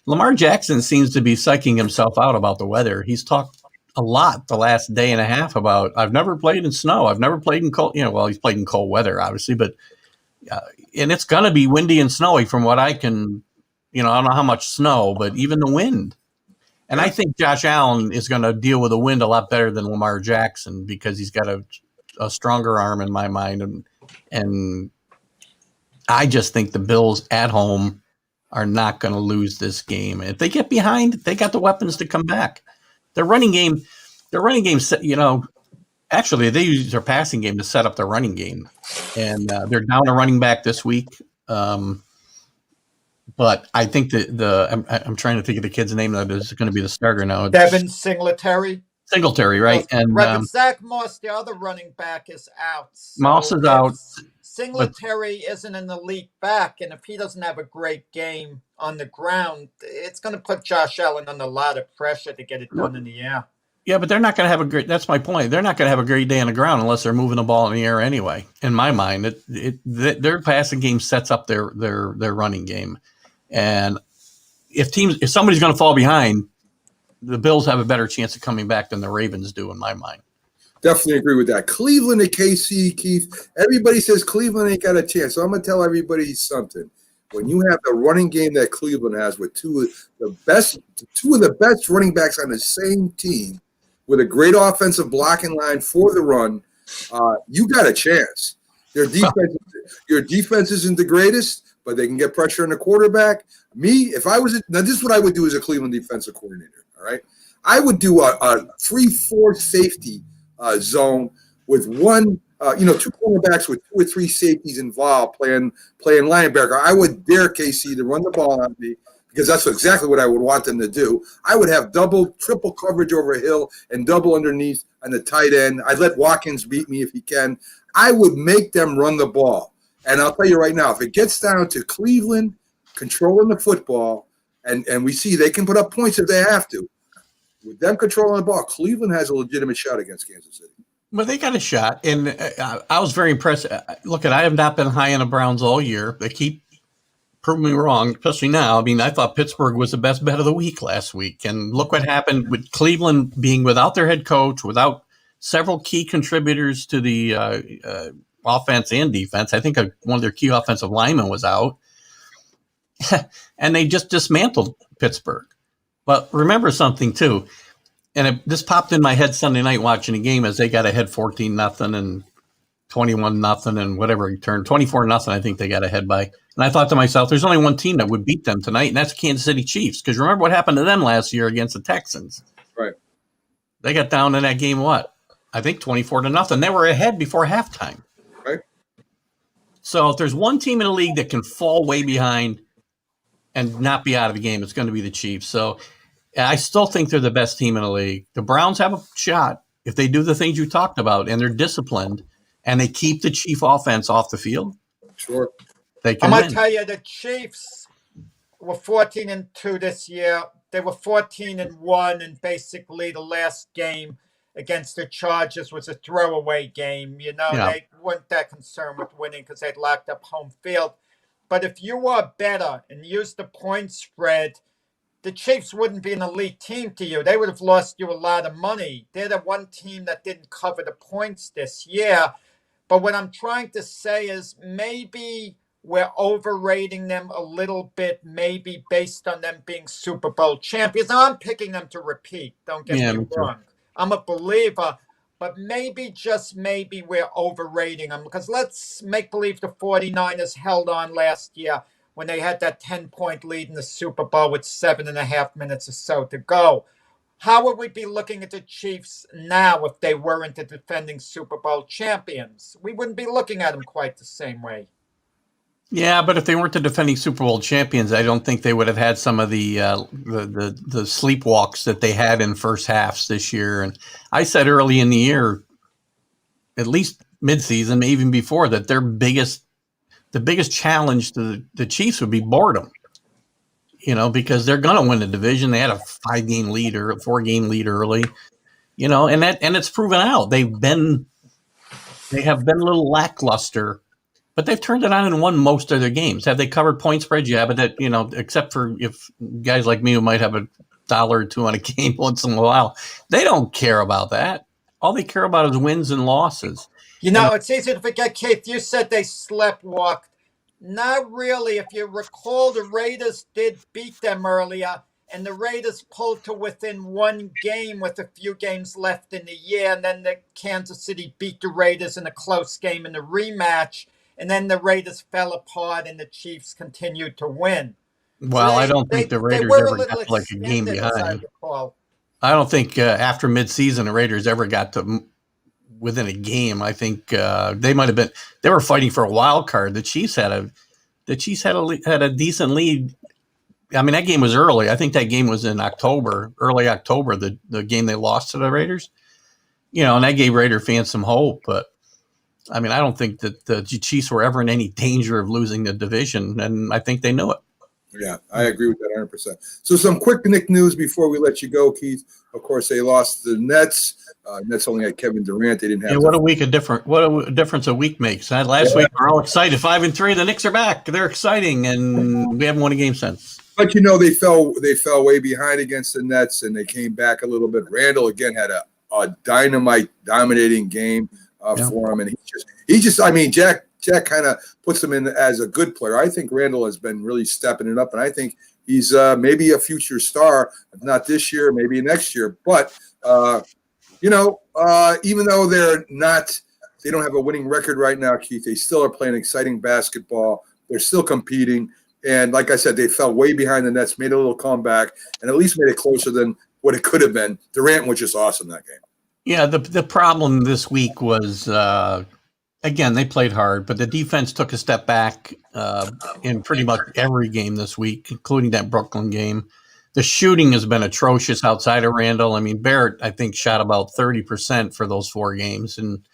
Lamar Jackson seems to be psyching himself out about the weather. He's talked a lot the last day and a half about, I've never played in snow. I've never played in cold, well, he's played in cold weather, obviously, but, and it's going to be windy and snowy from what I can, I don't know how much snow, but even the wind. And I think Josh Allen is going to deal with the wind a lot better than Lamar Jackson because he's got a stronger arm in my mind. And I just think the Bills at home are not going to lose this game. If they get behind, they got the weapons to come back. Their running game, actually they use their passing game to set up their running game. And they're down a running back this week. But I think I'm trying to think of the kid's name that is going to be the starter now. Devin Singletary. Singletary, right? And but Zach Moss, the other running back, is out. So Moss is out. Singletary isn't an elite back, and if he doesn't have a great game on the ground, it's going to put Josh Allen under a lot of pressure to get it done in the air. Yeah, but they're not going to have a great. That's my point. They're not going to have a great day on the ground unless they're moving the ball in the air anyway. In my mind, their passing game sets up their running game, and if somebody's going to fall behind, the Bills have a better chance of coming back than the Ravens do, in my mind. Definitely agree with that. Cleveland and KC, Keith. Everybody says Cleveland ain't got a chance. So I'm going to tell everybody something. When you have the running game that Cleveland has with two of the best running backs on the same team with a great offensive blocking line for the run, you got a chance. Your defense isn't the greatest, but they can get pressure on the quarterback. Now this is what I would do as a Cleveland defensive coordinator, all right? I would do a 3-4 safety zone with one, two cornerbacks with 2 or 3 safeties involved playing linebacker. I would dare KC to run the ball on me because that's exactly what I would want them to do. I would have triple coverage over Hill and double underneath on the tight end. I'd let Watkins beat me if he can. I would make them run the ball. And I'll tell you right now, if it gets down to Cleveland controlling the football, and we see they can put up points if they have to, with them controlling the ball, Cleveland has a legitimate shot against Kansas City. But they got a shot, and I was very impressed. Look, I have not been high on the Browns all year. They keep proving me wrong, especially now. I mean, I thought Pittsburgh was the best bet of the week last week, and look what happened with Cleveland being without their head coach, without several key contributors to the offense and defense. I think one of their key offensive linemen was out, and they just dismantled Pittsburgh. But remember something too. And this popped in my head Sunday night watching the game as they got ahead 14-0 and 21-0 and whatever he turned 24-0. I think they got ahead by. And I thought to myself, there's only one team that would beat them tonight, and that's the Kansas City Chiefs. Because remember what happened to them last year against the Texans? Right. They got down in that game. I think 24-0. They were ahead before halftime. Right. So if there's one team in the league that can fall way behind and not be out of the game, it's going to be the Chiefs. So I still think they're the best team in the league. The Browns have a shot if they do the things you talked about and they're disciplined and they keep the Chief offense off the field. Sure. They can I'm going to win. tell you, the Chiefs were 14-2 this year. They were 14-1, and basically the last game against the Chargers was a throwaway game. They weren't that concerned with winning because they'd locked up home field. But if you were better and used the point spread, the Chiefs wouldn't be an elite team to you. They would have lost you a lot of money. They're the one team that didn't cover the points this year. But what I'm trying to say is maybe we're overrating them a little bit, maybe based on them being Super Bowl champions. Now, I'm picking them to repeat. Don't get me wrong. I'm a believer. But maybe, just maybe, we're overrating them. Because let's make believe the 49ers held on last year when they had that 10-point lead in the Super Bowl with 7.5 minutes or so to go. How would we be looking at the Chiefs now if they weren't the defending Super Bowl champions? We wouldn't be looking at them quite the same way. Yeah, but if they weren't the defending Super Bowl champions, I don't think they would have had some of the sleepwalks that they had in first halves this year. And I said early in the year, at least midseason, maybe even before, that the biggest challenge to the Chiefs would be boredom. Because they're going to win the division. They had a 4-game lead early. And it's proven out. They have been a little lackluster But they've turned it on and won most of their games. Have they covered point spreads? Yeah, but that, except for if guys like me who might have $1 or $2 on a game once in a while, they don't care about that. All they care about is wins and losses. It's easy to forget, Keith. You said they sleptwalked. Not really. If you recall, the Raiders did beat them earlier, and the Raiders pulled to within one game with a few games left in the year, and then the Kansas City beat the Raiders in a close game in the rematch, and then the Raiders fell apart, and the Chiefs continued to win. Well, I don't think the Raiders ever got like a game behind. I don't think after midseason the Raiders ever got to within a game. I think they might have been. They were fighting for a wild card. The Chiefs had a decent lead. I mean, that game was early. I think that game was in early October. The game they lost to the Raiders. And that gave Raider fans some hope. But I mean, I don't think that the Chiefs were ever in any danger of losing the division, and I think they knew it. Yeah, I agree with that 100%. So some quick Knick news before we let you go, Keith. Of course, they lost to the Nets. Nets only had Kevin Durant. They didn't have. What a difference a week makes. Last week we were all excited. 5-3. The Knicks are back. They're exciting, and we haven't won a game since. But they fell way behind against the Nets, and they came back a little bit. Randall again had a dynamite dominating game for him, and he just. I mean, Jack kind of puts him in as a good player. I think Randall has been really stepping it up, and I think he's maybe a future star, if not this year, maybe next year. But even though they don't have a winning record right now, Keith, they still are playing exciting basketball. They're still competing, and like I said, they fell way behind the Nets, made a little comeback, and at least made it closer than what it could have been. Durant was just awesome that game. Yeah, the problem this week was. Again, they played hard, but the defense took a step back in pretty much every game this week, including that Brooklyn game. The shooting has been atrocious outside of Randall. I mean, Barrett, I think, shot about 30% for those 4 games. And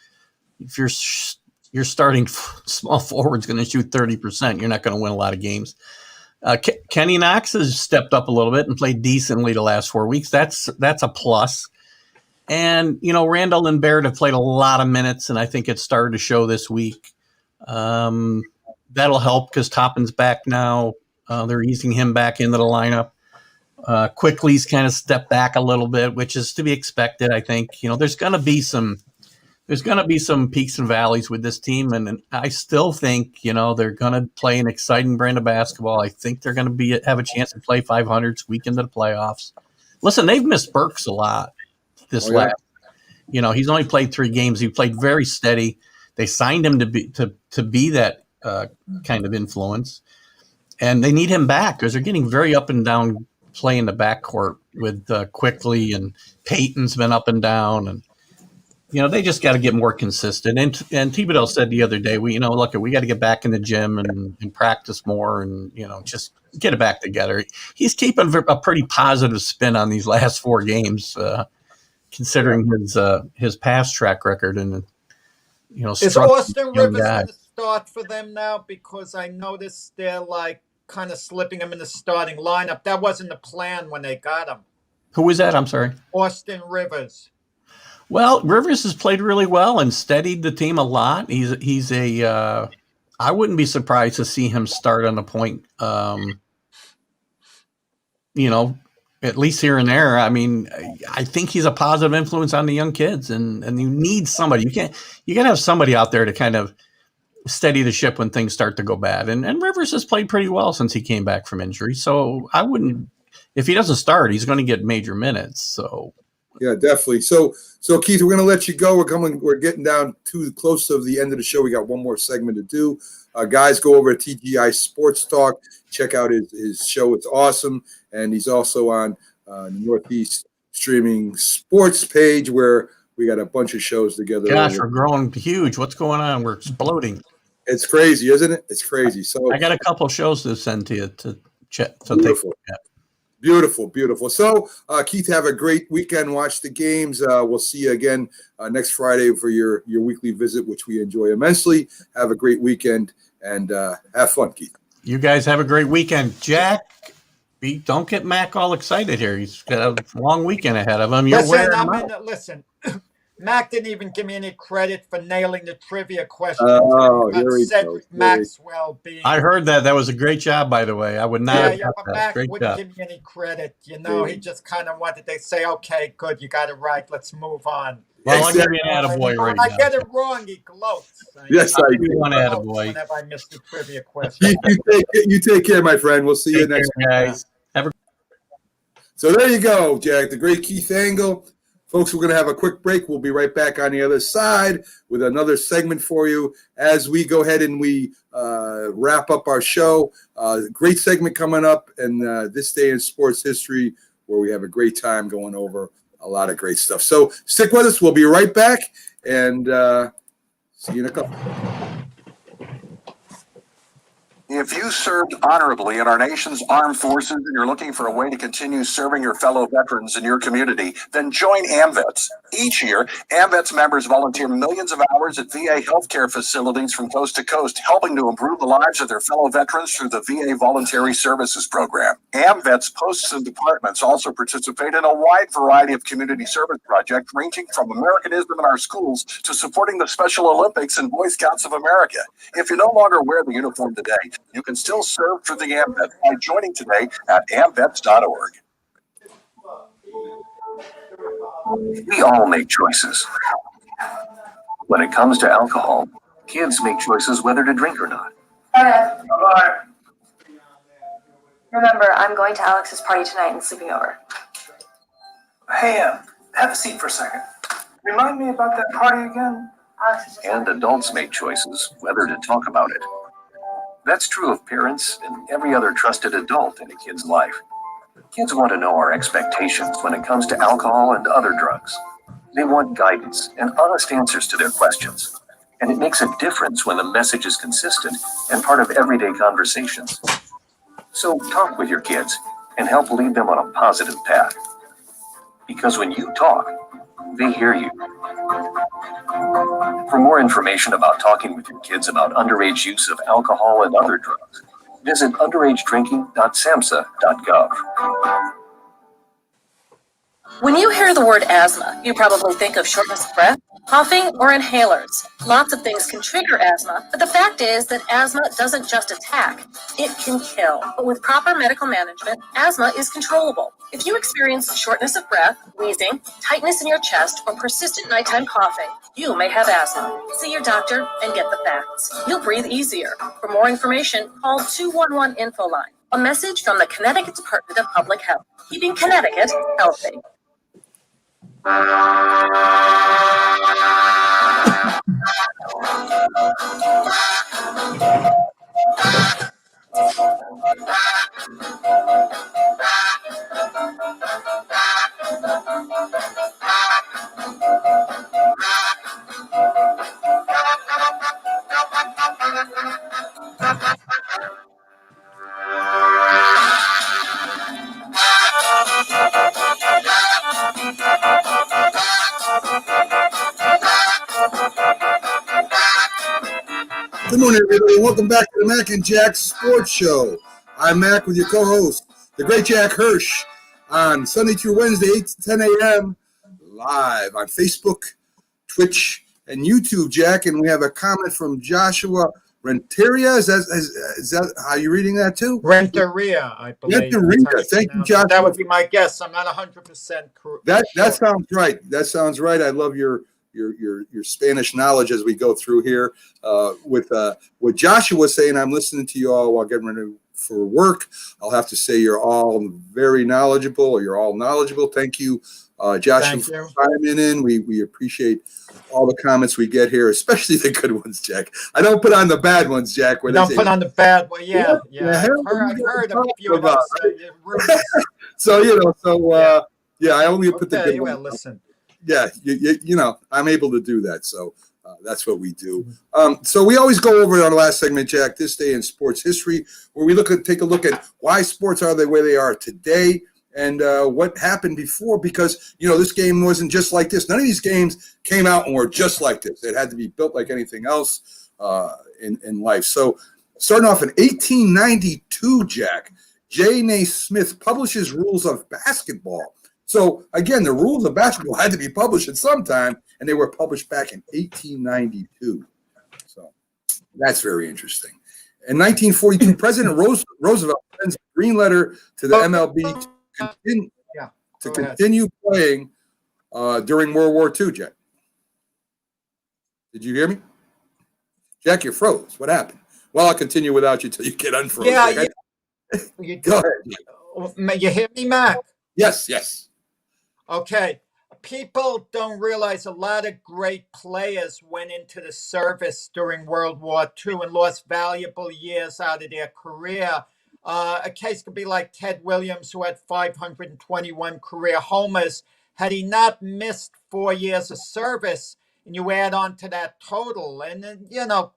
if you're starting small forward's going to shoot 30%, you're not going to win a lot of games. Kenny Knox has stepped up a little bit and played decently the last 4 weeks. That's a plus. And, Randall and Barrett have played a lot of minutes, and I think it started to show this week. That'll help because Toppin's back now. They're easing him back into the lineup. Quickly's kind of stepped back a little bit, which is to be expected, I think. There's going to be some peaks and valleys with this team, and I still think, they're going to play an exciting brand of basketball. I think they're going to have a chance to play 500 squeak into the playoffs. Listen, they've missed Burks a lot. He's only played 3 games. He played very steady. They signed him to be that kind of influence, and they need him back because they're getting very up and down play in the backcourt with Quickly, and Peyton's been up and down, and they just got to get more consistent. And Thibodeau said the other day, we got to get back in the gym and practice more, and just get it back together. He's keeping a pretty positive spin on these last 4 games. Considering his past track record, and is Austin Rivers going to start for them now? Because I noticed they're kind of slipping him in the starting lineup. That wasn't the plan when they got him. Who was that? I'm sorry. Austin Rivers. Well, Rivers has played really well and steadied the team a lot. He's a. I wouldn't be surprised to see him start on the point. At least here and there. I mean, I think he's a positive influence on the young kids, and you need somebody. You got to have somebody out there to kind of steady the ship when things start to go bad. And Rivers has played pretty well since he came back from injury. So I wouldn't, if he doesn't start, he's going to get major minutes. So yeah, definitely. So Keith, we're going to let you go. We're getting down too close to the end of the show. We got one more segment to do. Guys, go over to TGI Sports Talk. Check out his show. It's awesome. And he's also on the Northeast Streaming Sports page where we got a bunch of shows together. Gosh, we're growing huge. What's going on? We're exploding. It's crazy, isn't it? It's crazy. So I got a couple shows to send to you to check. So beautiful. Beautiful. So, Keith, have a great weekend. Watch the games. We'll see you again next Friday for your weekly visit, which we enjoy immensely. Have a great weekend and have fun, Keith. You guys have a great weekend. Jack, don't get Mac all excited here. He's got a long weekend ahead of him. Listen, Mac didn't even give me any credit for nailing the trivia question. Oh, here about we go. Cedric Maxwell being. I heard that. That was a great job, by the way. I would not have Yeah, got but that. Mac Great wouldn't job. give me any credit. You know, he just kind of wanted to say, okay, good, you got it right. Let's move on. Well, I'll give you an attaboy right When I now. get it wrong, he gloats. Yes, I'll I give you do. one Gloats attaboy. whenever I miss the trivia question. You take care, my friend. We'll see you Take next care, guys. Have a So there you go, Jack, the great Keith Engle. Folks, we're going to have a quick break. We'll be right back on the other side with another segment for you as we go ahead and we wrap up our show. Great segment coming up in this day in sports history where we have a great time going over a lot of great stuff. So stick with us. We'll be right back and see you in a couple. If you served honorably in our nation's armed forces and you're looking for a way to continue serving your fellow veterans in your community, then join AMVETS. Each year, AMVETS members volunteer millions of hours at VA healthcare facilities from coast to coast, helping to improve the lives of their fellow veterans through the VA Voluntary Services Program. AMVETS posts and departments also participate in a wide variety of community service projects, ranging from Americanism in our schools to supporting the Special Olympics and Boy Scouts of America. If you no longer wear the uniform today, you can still serve for the AMVETS by joining today at amvets.org. We all make choices. When it comes to alcohol, kids make choices whether to drink or not. Bye. Remember, I'm going to Alex's party tonight and sleeping over. Hey, have a seat for a second. Remind me about that party again. And adults make choices whether to talk about it. That's true of parents and every other trusted adult in a kid's life. Kids want to know our expectations when it comes to alcohol and other drugs. They want guidance and honest answers to their questions. And it makes a difference when the message is consistent and part of everyday conversations. So talk with your kids and help lead them on a positive path. Because when you talk, they hear you. For more information about talking with your kids about underage use of alcohol and other drugs, visit underagedrinking.samhsa.gov. When you hear the word asthma, you probably think of shortness of breath, coughing, or inhalers. Lots of things can trigger asthma, but the fact is that asthma doesn't just attack, it can kill. But with proper medical management, asthma is controllable. If you experience shortness of breath, wheezing, tightness in your chest, or persistent nighttime coughing, you may have asthma. See your doctor and get the facts. You'll breathe easier. For more information, call 211 Info Line. A message from the Connecticut Department of Public Health, keeping Connecticut healthy. Good morning, everybody. Welcome back to the Mac and Jack Sports Show. I'm Mac with your co-host, the great Jack Hirsch, on Sunday through Wednesday, 8 to 10 a.m., live on Facebook, Twitch, and YouTube, Jack. And we have a comment from Joshua Renteria. Is that how you're reading that too? Renteria, I believe. Renteria. Thank you, Joshua. That would be my guess. I'm not 100% correct. That sounds right. That sounds right. I love your Spanish knowledge as we go through here. With what Joshua was saying, I'm listening to you all while getting ready for work. I'll have to say you're all very knowledgeable, or you're all knowledgeable. Thank you, Joshua, for chiming in. We appreciate all the comments we get here, especially the good ones, Jack. I don't put on the bad ones, Jack. You don't put on the bad one. Yeah. I've heard a few of those So, I only put the good ones. Listen. Yeah, you know, I'm able to do that. So that's what we do. So we always go over on the last segment, Jack, this day in sports history, where we take a look at why sports are the way they are today and what happened before, because, you know, this game wasn't just like this. None of these games came out and were just like this. It had to be built like anything else in life. So starting off in 1892, Jack, J. Naismith publishes rules of basketball. So, again, the rules of basketball had to be published at some time, and they were published back in 1892. So that's very interesting. In 1942, President Roosevelt sends a green letter to the MLB to continue playing during World War II, Jack. Did you hear me? Jack, you froze. What happened? Well, I'll continue without you till you get unfroze. Yeah, Go ahead. You hear me, Mac? Yes. Okay. People don't realize a lot of great players went into the service during World War II and lost valuable years out of their career. A case could be like Ted Williams, who had 521 career homers. Had he not missed 4 years of service, and you add on to that total, and then, a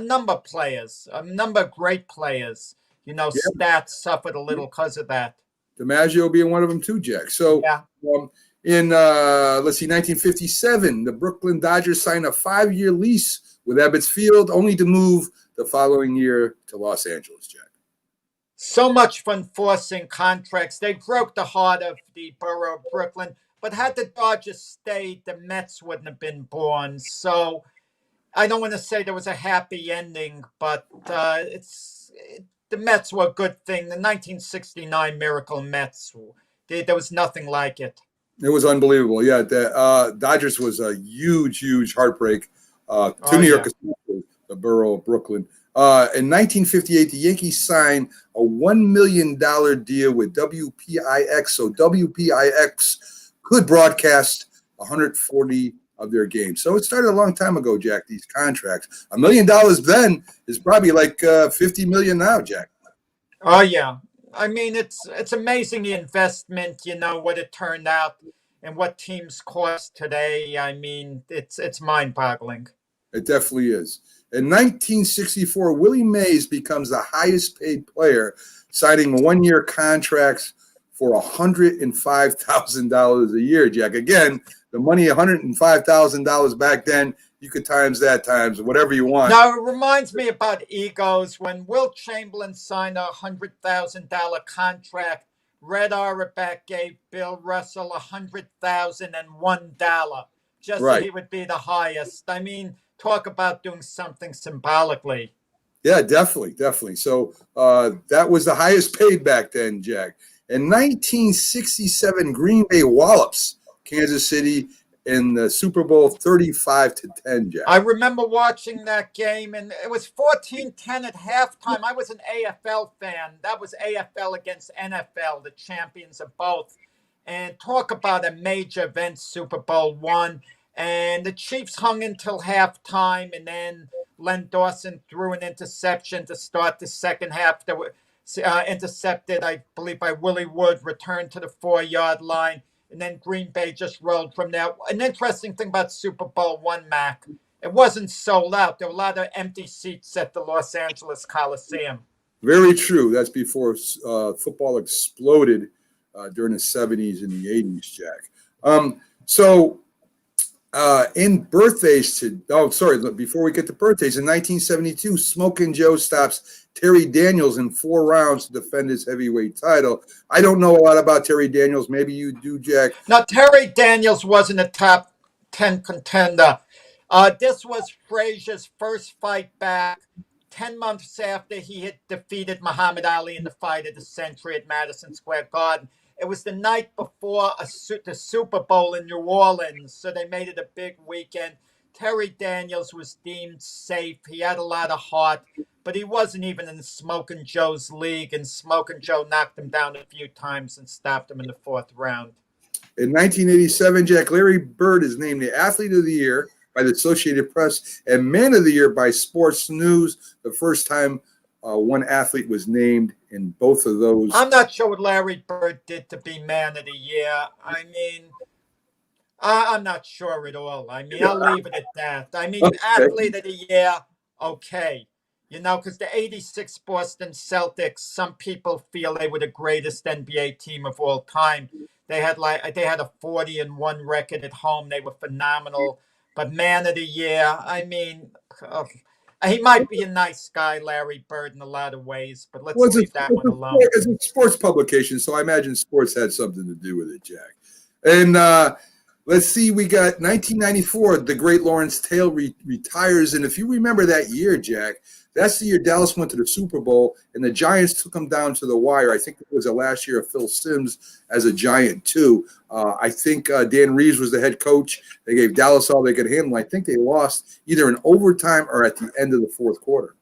number of players, a number of great players, stats suffered a little because of that. DiMaggio being one of them too, Jack. So in 1957, the Brooklyn Dodgers signed a 5-year lease with Ebbets Field, only to move the following year to Los Angeles, Jack. So much for enforcing contracts. They broke the heart of the borough of Brooklyn, but had the Dodgers stayed, the Mets wouldn't have been born. So I don't want to say there was a happy ending, but the Mets were a good thing. The 1969 Miracle Mets, there was nothing like it. It was unbelievable. Yeah, the Dodgers was a huge heartbreak to New York, the borough of Brooklyn. In 1958, the Yankees signed a $1 million deal with WPIX, so WPIX could broadcast 140 of their games. So it started a long time ago, Jack, these contracts. $1 million then is probably like $50 million now, Jack. Oh, yeah. I mean, it's amazing the investment, what it turned out and what teams cost today. I mean, it's mind-boggling. It definitely is. In 1964, Willie Mays becomes the highest paid player, signing 1-year contracts for $105,000 a year, Jack. Again, the money, $105,000 back then, you could times that times whatever you want. Now, it reminds me about egos. When Wilt Chamberlain signed a $100,000 contract, Red Auerbach gave Bill Russell $100,001 just so he would be the highest. I mean, talk about doing something symbolically. Yeah, definitely. So that was the highest paid back then, Jack. In 1967, Green Bay wallops Kansas City in the Super Bowl 35-10, Jack. I remember watching that game, and it was 14-10 at halftime. I was an AFL fan. That was AFL against NFL, the champions of both. And talk about a major event, Super Bowl I. And the Chiefs hung until halftime, and then Len Dawson threw an interception to start the second half. That was intercepted, I believe, by Willie Wood, returned to the 4-yard line. And then Green Bay just rolled from there. An interesting thing about Super Bowl I, Mac, it wasn't sold out. There were a lot of empty seats at the Los Angeles Coliseum. Very true. That's before football exploded during the 70s and the 80s, Jack. In birthdays before we get to birthdays, in 1972, Smokin' Joe stops Terry Daniels in 4 rounds to defend his heavyweight title. I don't know a lot about Terry Daniels. Maybe you do, Jack. Now, Terry Daniels wasn't a top 10 contender. This was Frazier's first fight back 10 months after he had defeated Muhammad Ali in the fight of the century at Madison Square Garden. It was the night before the Super Bowl in New Orleans, so they made it a big weekend. Terry Daniels was deemed safe. He had a lot of heart, but he wasn't even in Smokin' Joe's league, and Smokin' Joe knocked him down a few times and stopped him in the 4th round. In 1987, Jack, Larry Bird is named the Athlete of the Year by the Associated Press and Man of the Year by Sports News, the first time one athlete was named in both of those. I'm not sure what Larry Bird did to be Man of the Year. I mean, I'm not sure at all. I mean, I'll leave it at that. I mean, Athlete of the Year, okay. Because the 86 Boston Celtics, some people feel they were the greatest NBA team of all time. They had a 40-1 record at home. They were phenomenal. But Man of the Year, I mean, he might be a nice guy, Larry Bird, in a lot of ways, but let's leave that one alone. It's a sports publication, so I imagine sports had something to do with it, Jack. And Let's see. We got 1994. The great Lawrence Taylor retires, and if you remember that year, Jack, that's the year Dallas went to the Super Bowl, and the Giants took them down to the wire. I think it was the last year of Phil Simms as a Giant, too. I think Dan Reeves was the head coach. They gave Dallas all they could handle. I think they lost either in overtime or at the end of the fourth quarter.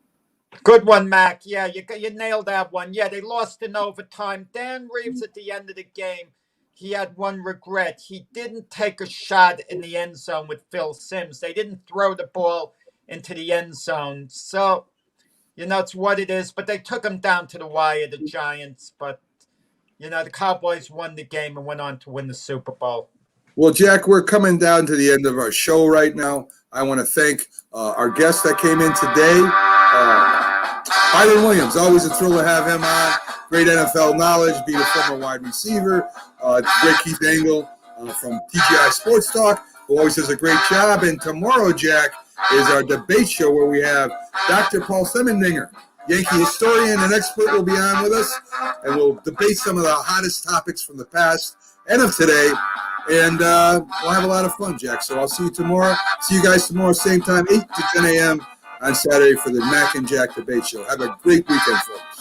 Good one, Mac. Yeah, you nailed that one. Yeah, they lost in overtime. Dan Reeves at the end of the game, he had one regret. He didn't take a shot in the end zone with Phil Simms. They didn't throw the ball into the end zone. So, it's what it is. But they took him down to the wire, the Giants. But, the Cowboys won the game and went on to win the Super Bowl. Well, Jack, we're coming down to the end of our show right now. I want to thank our guest that came in today, Byron Williams. Always a thrill to have him on. Great NFL knowledge, being a former wide receiver. Great Keith Engle from TGI Sports Talk, who always does a great job. And tomorrow, Jack, is our debate show where we have Dr. Paul Semendinger, Yankee historian and expert, will be on with us, and we'll debate some of the hottest topics from the past and of today. And we'll have a lot of fun, Jack. So I'll see you tomorrow. See you guys tomorrow, same time, 8 to 10 a.m. on Saturday for the Mac and Jack debate show. Have a great weekend, folks.